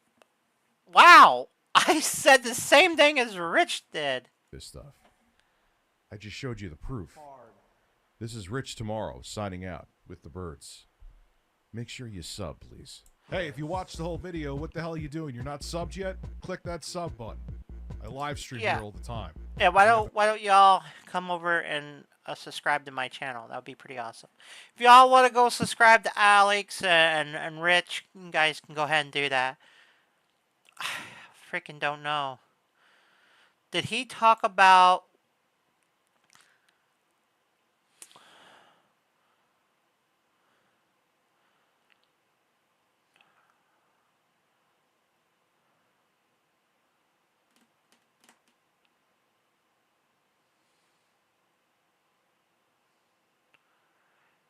Wow, I said the same thing as Rich did. This stuff. I just showed you the proof. This is Rich Tomorrow signing out with the birds. Make sure you sub, please. Hey, if you watched the whole video, what the hell are you doing? You're not subbed yet? Click that sub button. I live stream here all the time. Yeah, why don't y'all come over and subscribe to my channel? That would be pretty awesome. If y'all want to go subscribe to Alex and Rich, you guys can go ahead and do that. I freaking don't know. Did he talk about...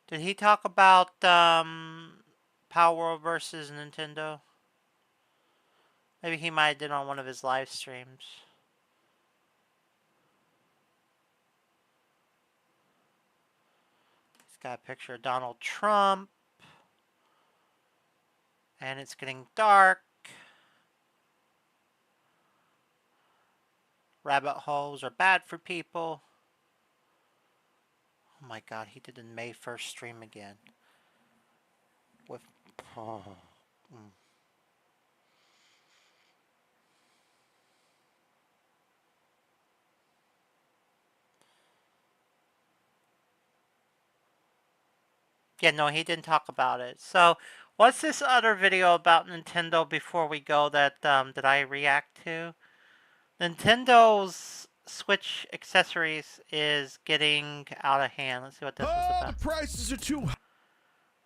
Did he talk about Palworld versus Nintendo? Maybe he might have did on one of his live streams. He's got a picture of Donald Trump. And it's getting dark. Rabbit holes are bad for people. Oh my god, he did a May 1st stream again. With... Oh. Yeah, no, he didn't talk about it. So, what's this other video about Nintendo before we go that did I react to? Nintendo's Switch accessories is getting out of hand. Let's see what this is Oh, about. the prices are too high.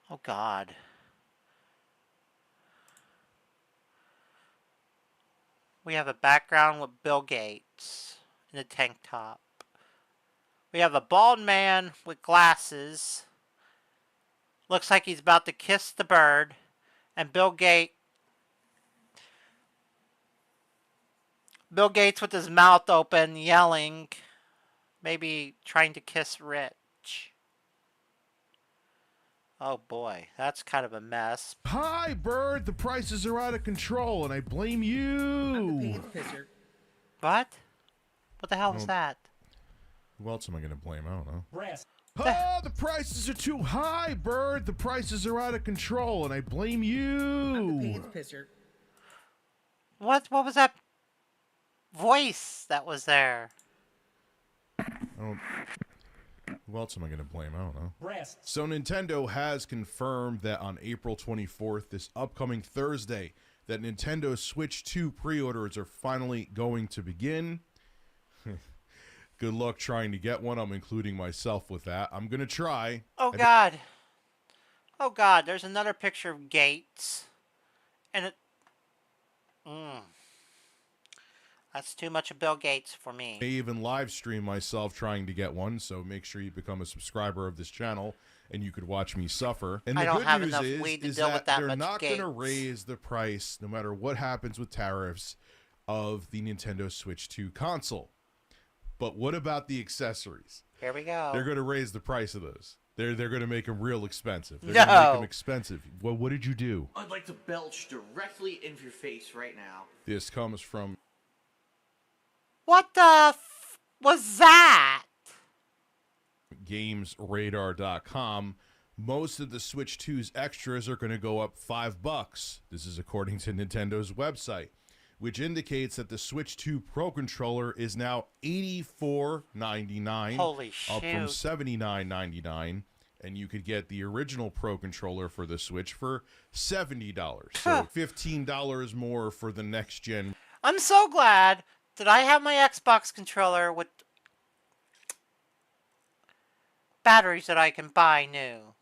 Oh, God. We have a background with Bill Gates in a tank top. We have a bald man with glasses. Looks like he's about to kiss the bird. And Bill Gates with his mouth open, yelling, maybe trying to kiss Rich. Oh boy, that's kind of a mess. Hi, Bird. The prices are out of control, and I blame you. What? What the hell is that? Who else am I going to blame? I don't know. Brass. Oh, the prices are too high, Bird. The prices are out of control, and I blame you. What was that voice that was there? Who else am I going to blame? I don't know. Brass. So Nintendo has confirmed that on April 24th, this upcoming Thursday, that Nintendo Switch 2 pre-orders are finally going to begin. Good luck trying to get one. I'm including myself with that. I'm going to try. Oh God. Oh God, there's another picture of Gates. And it... That's too much of Bill Gates for me. I may even live stream myself trying to get one, so make sure you become a subscriber of this channel and you could watch me suffer. And I the don't good have news enough weed to is deal that with that they're much not going to Gates. raise the price, no matter what happens with tariffs, of the Nintendo Switch 2 console. But what about the accessories? Here we go. They're going to raise the price of those. They're going to make them real expensive. They're No. going to make them expensive. Well, what did you do? I'd like to belch directly into your face right now. This comes from What the was that? GamesRadar.com. Most of the Switch 2's extras are going to go up $5. This is according to Nintendo's website, which indicates that the Switch 2 Pro Controller is now $84.99, Holy up from shoot. $79.99, and you could get the original Pro Controller for the Switch for $70. So $15 more for the next gen. I'm so glad that I have my Xbox controller with batteries that I can buy new.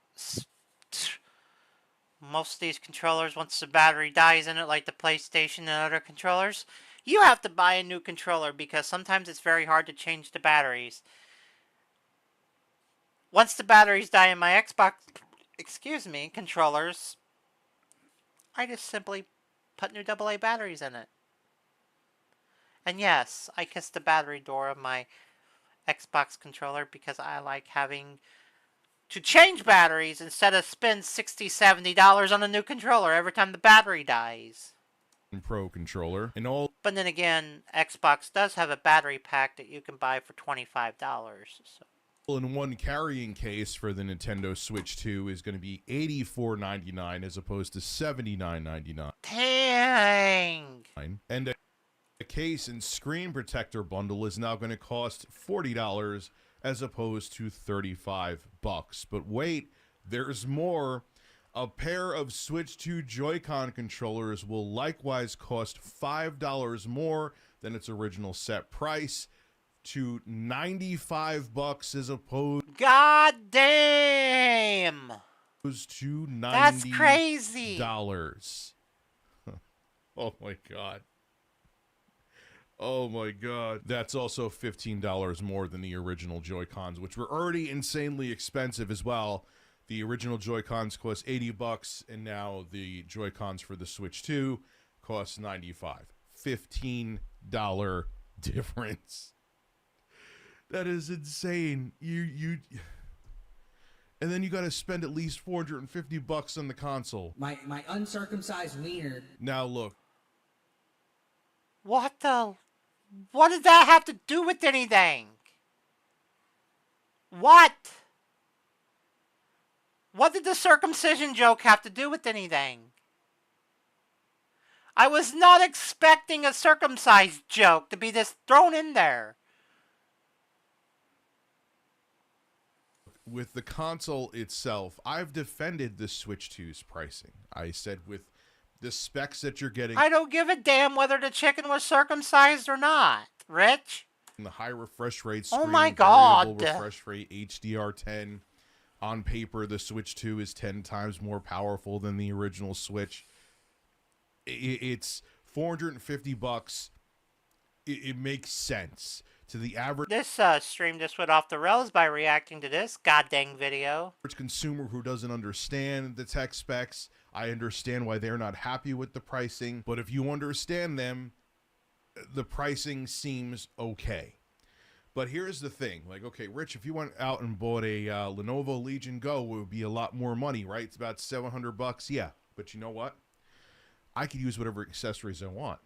Most of these controllers, once the battery dies in it, like the PlayStation and other controllers, you have to buy a new controller because sometimes it's very hard to change the batteries. Once the batteries die in my Xbox, controllers, I just simply put new AA batteries in it. And yes, I kissed the battery door of my Xbox controller because I like having to change batteries instead of spend $60, $70 on a new controller every time the battery dies. Pro Controller and all. But then again, Xbox does have a battery pack that you can buy for $25. So. In one carrying case for the Nintendo Switch 2 is going to be $84.99 as opposed to $79.99. Dang! And a case and screen protector bundle is now going to cost $40 as opposed to $35. But wait, there's more. A pair of Switch 2 Joy-Con controllers will likewise cost $5 more than its original set price to $95 as opposed God damn! to $90. That's crazy! Oh my god. Oh my god. That's also $15 more than the original Joy-Cons, which were already insanely expensive as well. The original Joy-Cons cost $80, and now the Joy-Cons for the Switch 2 cost $95. $15 difference. That is insane. And then you got to spend at least $450 on the console. My uncircumcised wiener. Now look. What did that have to do with anything? What? What did the circumcision joke have to do with anything? I was not expecting a circumcised joke to be this thrown in there. With the console itself, I've defended the Switch 2's pricing. I said with the specs that you're getting, I don't give a damn whether the chicken was circumcised or not, Rich. the high refresh rate, Oh screen, my God. variable refresh rate, HDR10. On paper, the Switch 2 is 10 times more powerful than the original Switch. It's $450. It makes sense to the average This stream just went off the rails by reacting to this goddamn video. consumer who doesn't understand the tech specs. I understand why they're not happy with the pricing, but if you understand them, the pricing seems okay. But here's the thing, like, okay, Rich, if you went out and bought a Lenovo Legion Go, it would be a lot more money, right? It's about $700, yeah. But you know what? I could use whatever accessories I want.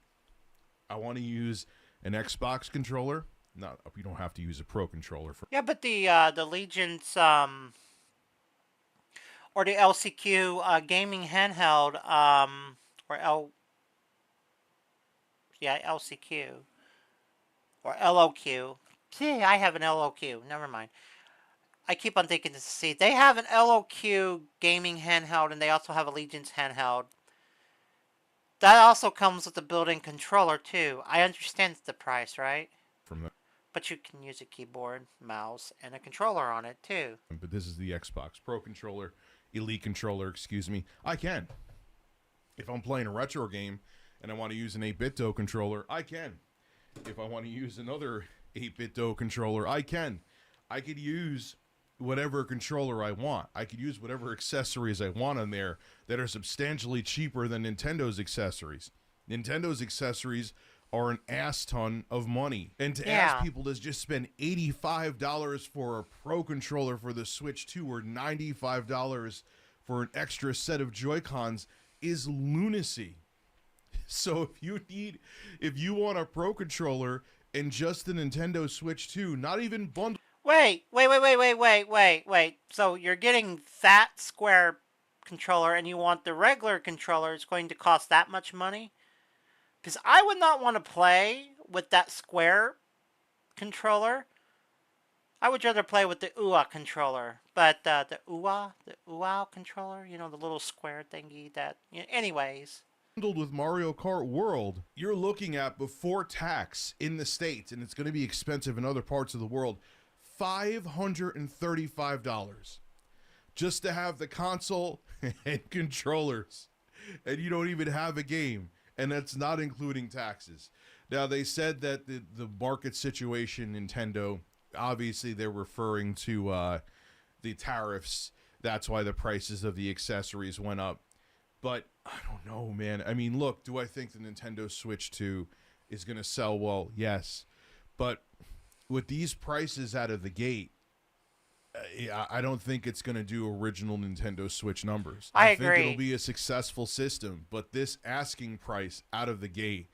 I want to use an Xbox controller. Not, you don't have to use a Pro controller for. Yeah, but the Legion's or the LCQ gaming handheld LCQ or LOQ. See, I have an LOQ. Never mind. I keep on thinking this. See, they have an LOQ gaming handheld, and they also have a Legion's handheld. That also comes with a built-in controller too. I understand the price, right? From the, But you can use a keyboard, mouse, and a controller on it too. but this is the Xbox Pro controller, Elite controller, excuse me. I can. If I'm playing a retro game and I want to use an 8-bit DO controller, I can. If I want to use another 8-bit DO controller, I can. I could use whatever controller I want. I could use whatever accessories I want on there that are substantially cheaper than Nintendo's accessories. Nintendo's accessories are an ass ton of money. And to ask people to just spend $85 for a Pro controller for the Switch 2 or $95 for an extra set of Joy-Cons is lunacy. So if you want a Pro controller and just the Nintendo Switch 2, not even bundled. Wait. So you're getting that square controller and you want the regular controller, it's going to cost that much money? Because I would not want to play with that square controller. I would rather play with the UA controller. But the UA controller, you know, the little square thingy that... anyways. Bundled with Mario Kart World, you're looking at, before tax in the States, and it's going to be expensive in other parts of the world, $535 just to have the console and controllers, and you don't even have a game, and that's not including taxes. Now, they said that the market situation, Nintendo, obviously they're referring to the tariffs. That's why the prices of the accessories went up. But I don't know, man. I mean, look, do I think the Nintendo Switch 2 is going to sell well? Yes. But with these prices out of the gate, I don't think it's going to do original Nintendo Switch numbers. I think agree. it'll be a successful system, but this asking price out of the gate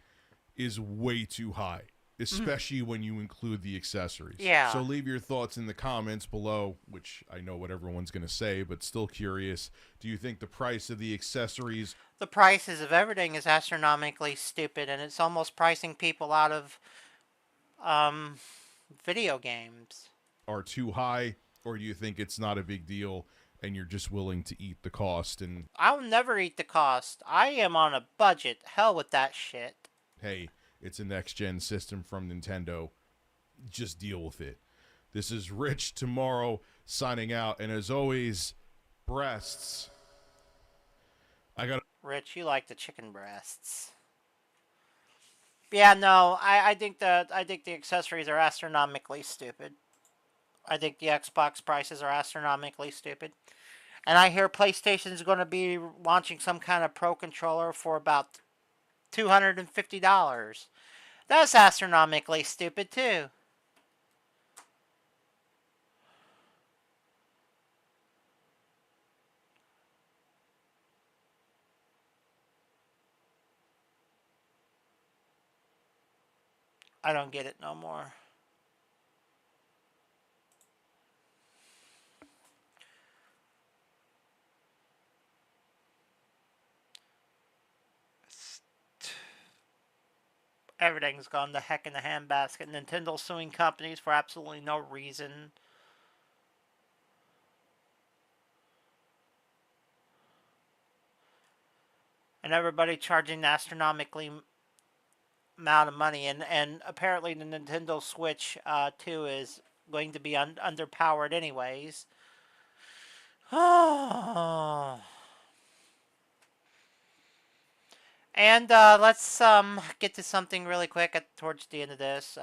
is way too high, especially when you include the accessories. Yeah. So leave your thoughts in the comments below, which I know what everyone's going to say, but still curious. Do you think the price of the accessories... The prices of everything is astronomically stupid, and it's almost pricing people out of video games. ...are too high, or do you think it's not a big deal and you're just willing to eat the cost? And I'll never eat the cost. I am on a budget. Hell with that shit. hey, It's a next gen system from Nintendo. Just deal with it. This is Rich Tomorrow signing out, and as always, breasts. I got. Rich, you like the chicken breasts. Yeah, no, I think the accessories are astronomically stupid. I think the Xbox prices are astronomically stupid. And I hear PlayStation's going to be launching some kind of Pro controller for about $250. That's astronomically stupid too. I don't get it no more. Everything's gone to heck in the handbasket. Nintendo suing companies for absolutely no reason. And everybody charging astronomically amount of money. And apparently the Nintendo Switch 2 is going to be underpowered anyways. And let's get to something really quick towards the end of this.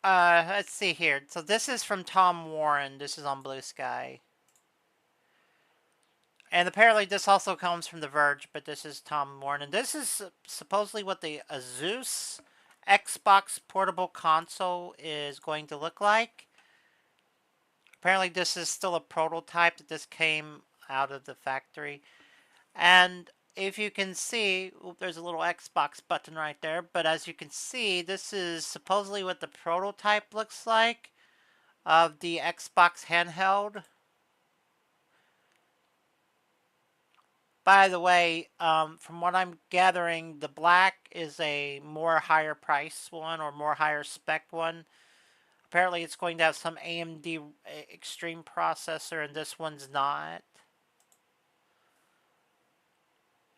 Let's see here. So this is from Tom Warren. This is on Blue Sky. And apparently this also comes from The Verge, but this is Tom Warren. And this is supposedly what the Asus Xbox portable console is going to look like. Apparently this is still a prototype that this came out of the factory. And if you can see, there's a little Xbox button right there. But as you can see, this is supposedly what the prototype looks like of the Xbox handheld. By the way, from what I'm gathering, the black is a more higher price one or more higher spec one. Apparently it's going to have some AMD Extreme processor and this one's not.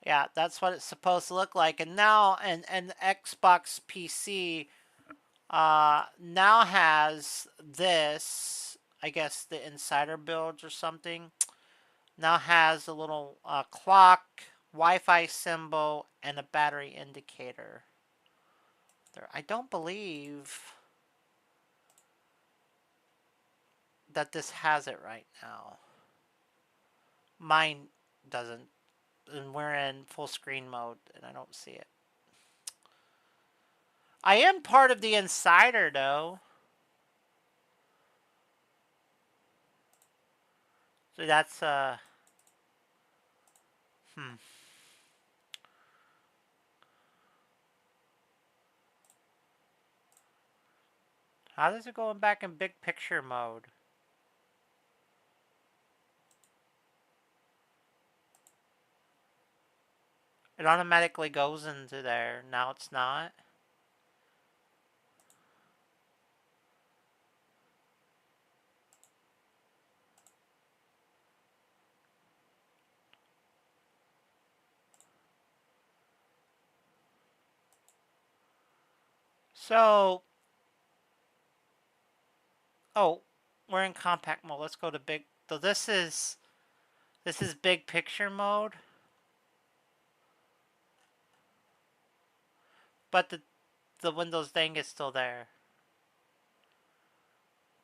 Yeah, that's what it's supposed to look like. And now, and Xbox PC now has this, I guess the insider builds or something. Now has a little clock, Wi-Fi symbol, and a battery indicator. There, I don't believe that this has it right now. Mine doesn't, and we're in full screen mode, and I don't see it. I am part of the insider, though. So that's, How does it go back in big picture mode? It automatically goes into there. Now it's not. So, oh, we're in compact mode. Let's go to big. So this is big picture mode. But the Windows thing is still there,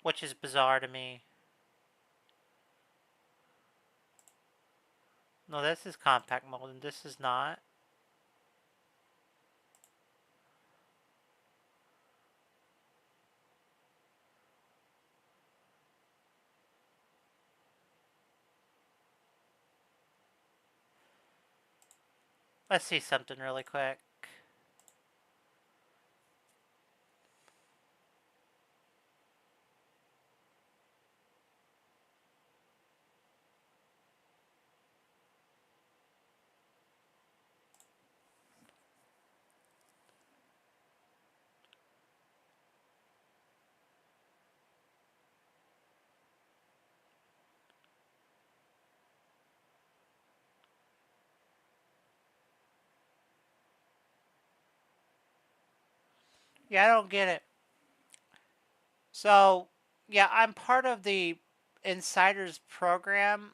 which is bizarre to me. No, this is compact mode and this is not. Let's see something really quick. Yeah, I don't get it. So, yeah, I'm part of the Insiders program.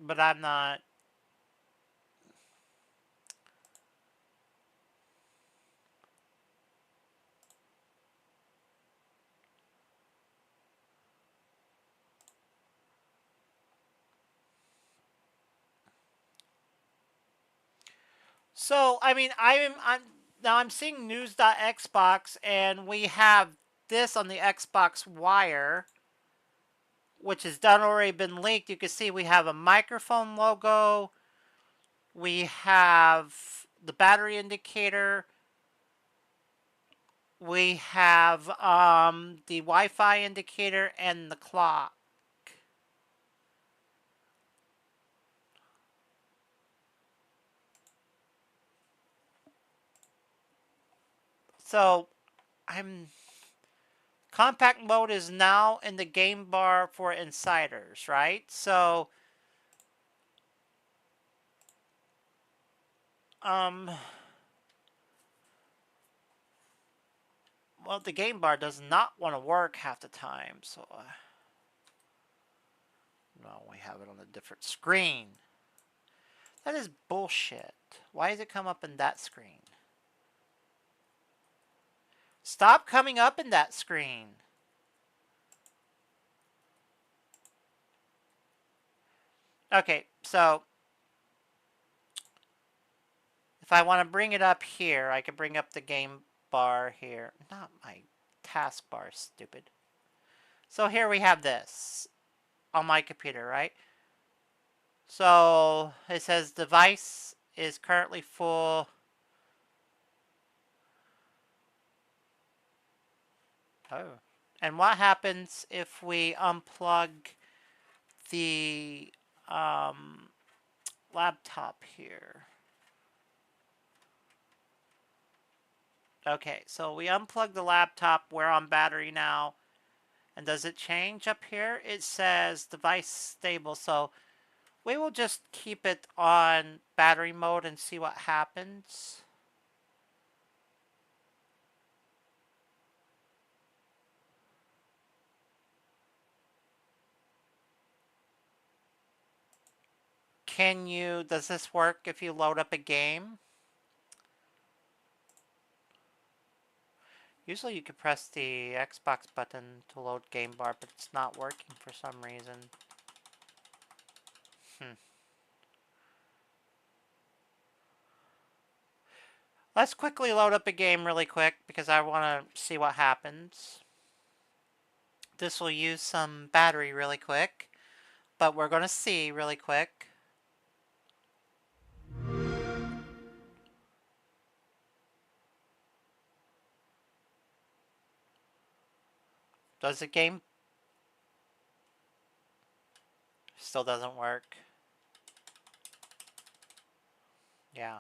But I'm not. So, I mean, I'm seeing news.xbox, and we have this on the Xbox Wire, which has done already been leaked. You can see we have a microphone logo. We have the battery indicator. We have the Wi-Fi indicator and the clock. So I'm compact mode is now in the game bar for insiders, right? So um well, the game bar does not want to work half the time, so no, we have it on a different screen. That is bullshit. Why does it come up in that screen? Stop coming up in that screen. Okay, so if I want to bring it up here, I can bring up the game bar here. Not my taskbar, stupid. So here we have this on my computer, right? So it says device is currently full. Oh. And what happens if we unplug the laptop here? Okay, so we unplug the laptop. We're on battery now. And does it change up here? It says device stable. So we will just keep it on battery mode and see what happens. Does this work if you load up a game? Usually you could press the Xbox button to load game bar, but it's not working for some reason. Let's quickly load up a game really quick because I want to see what happens. This will use some battery really quick, but we're going to see really quick. Does the game... Still doesn't work. Yeah.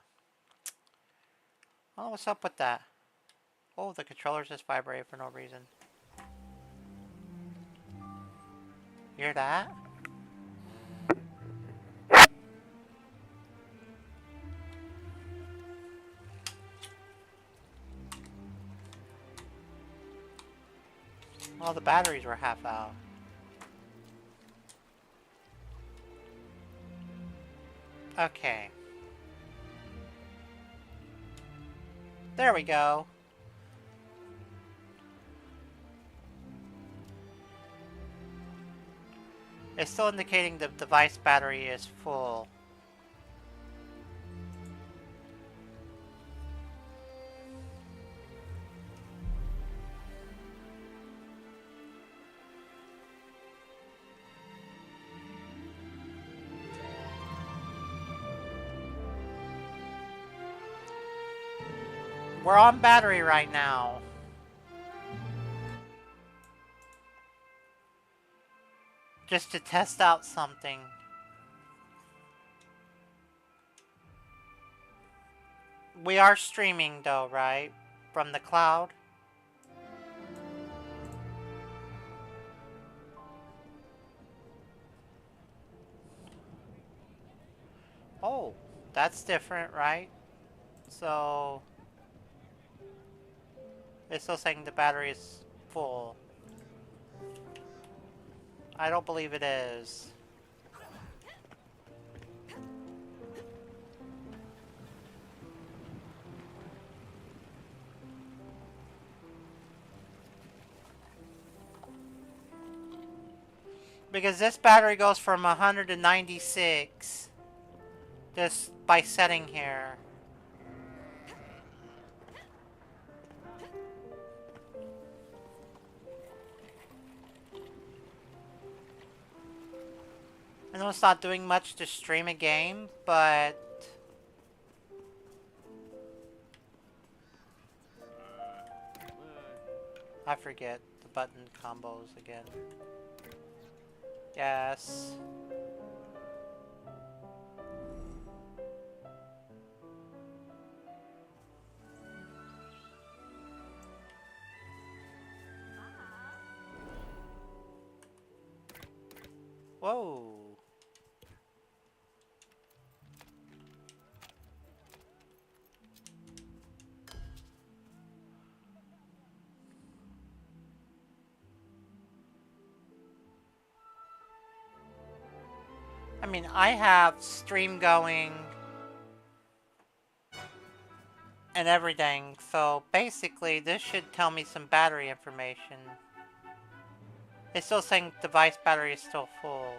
Oh, what's up with that? Oh, the controllers just vibrate for no reason. Hear that? Oh, the batteries were half out. Okay. There we go. It's still indicating the device battery is full. We're on battery right now. Just to test out something. We are streaming though, right? From the cloud. Oh, that's different, right? So it's still saying the battery is full. I don't believe it is. Because this battery goes from 196 just by setting here. I know it's not doing much to stream a game, but I forget the button combos again. Yes. Whoa. I mean, I have stream going and everything, so basically this should tell me some battery information. It's still saying device battery is still full.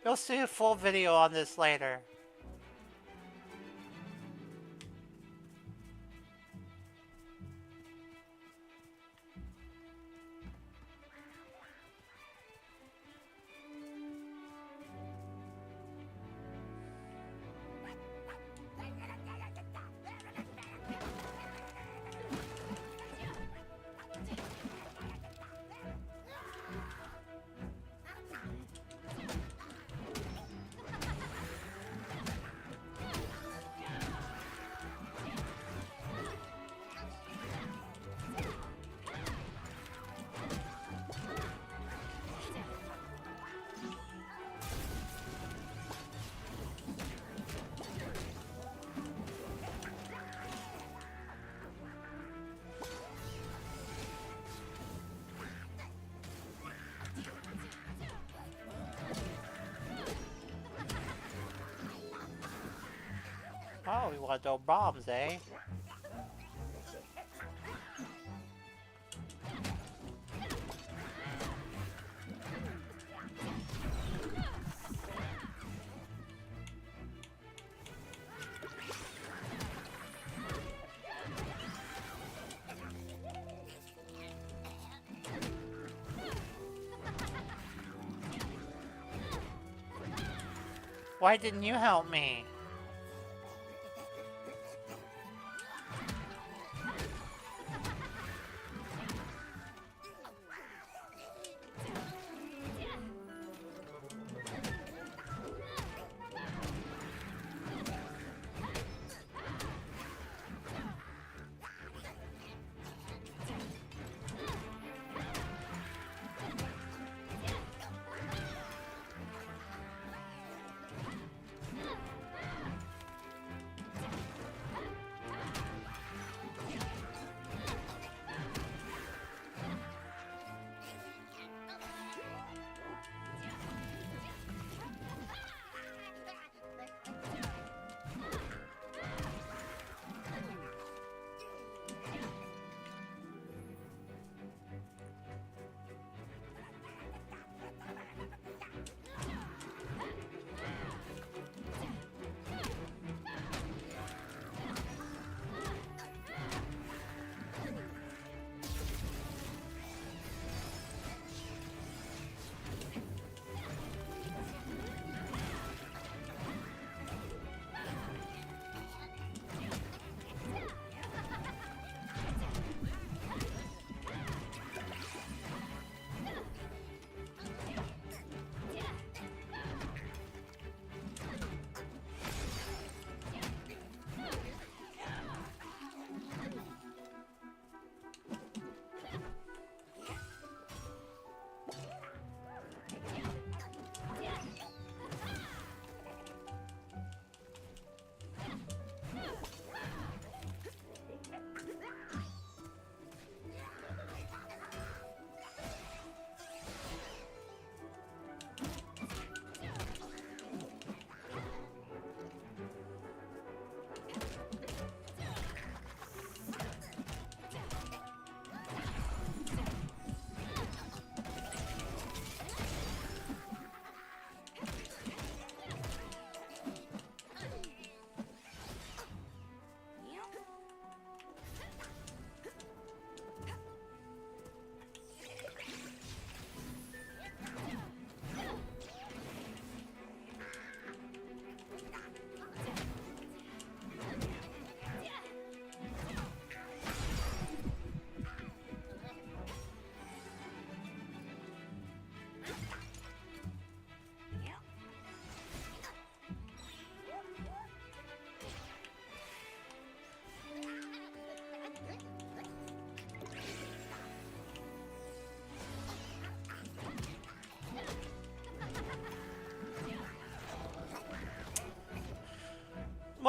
You'll see a full video on this later. Oh, you want those bombs, eh? Why didn't you help me?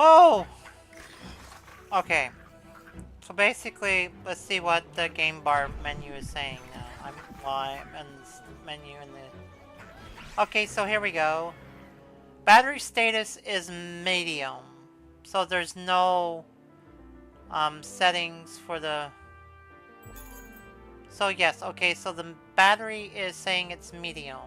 Whoa! Okay. So basically, let's see what the game bar menu is saying now. I'm in this menu in the... Okay, so here we go. Battery status is medium. So there's no settings for the... So yes, okay, so the battery is saying it's medium.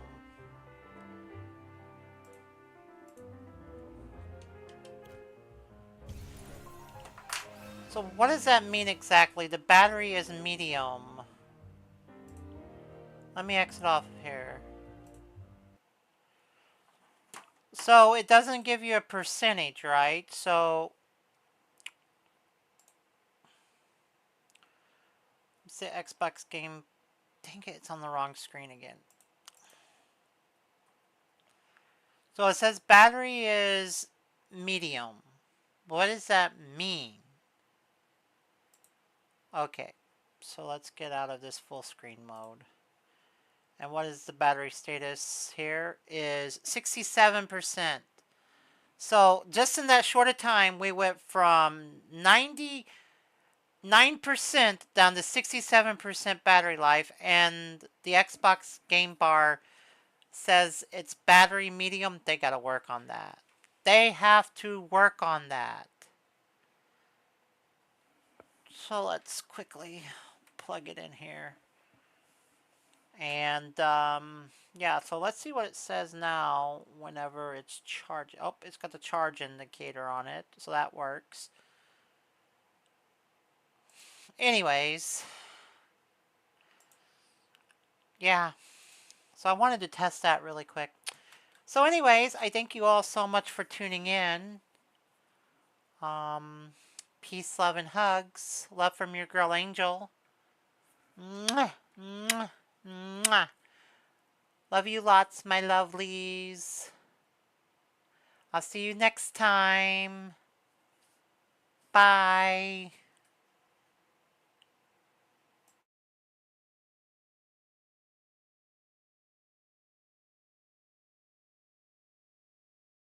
So what does that mean exactly? The battery is medium. Let me exit off of here. So it doesn't give you a percentage, right? So it's the Xbox game. Dang it, it's on the wrong screen again. So it says battery is medium. What does that mean? Okay, so let's get out of this full screen mode. And what is the battery status here? Is 67%. So just in that short of time, we went from 99% down to 67% battery life, and the Xbox Game Bar says it's battery medium. They gotta work on that. They have to work on that. So let's quickly plug it in here. And yeah, so let's see what it says now whenever it's charged. Oh, it's got the charge indicator on it, so that works. Anyways, yeah, so I wanted to test that really quick. So anyways, I thank you all so much for tuning in. Peace, love, and hugs. Love from your girl Angel. Mwah, mwah, mwah. Love you lots, my lovelies. I'll see you next time. Bye.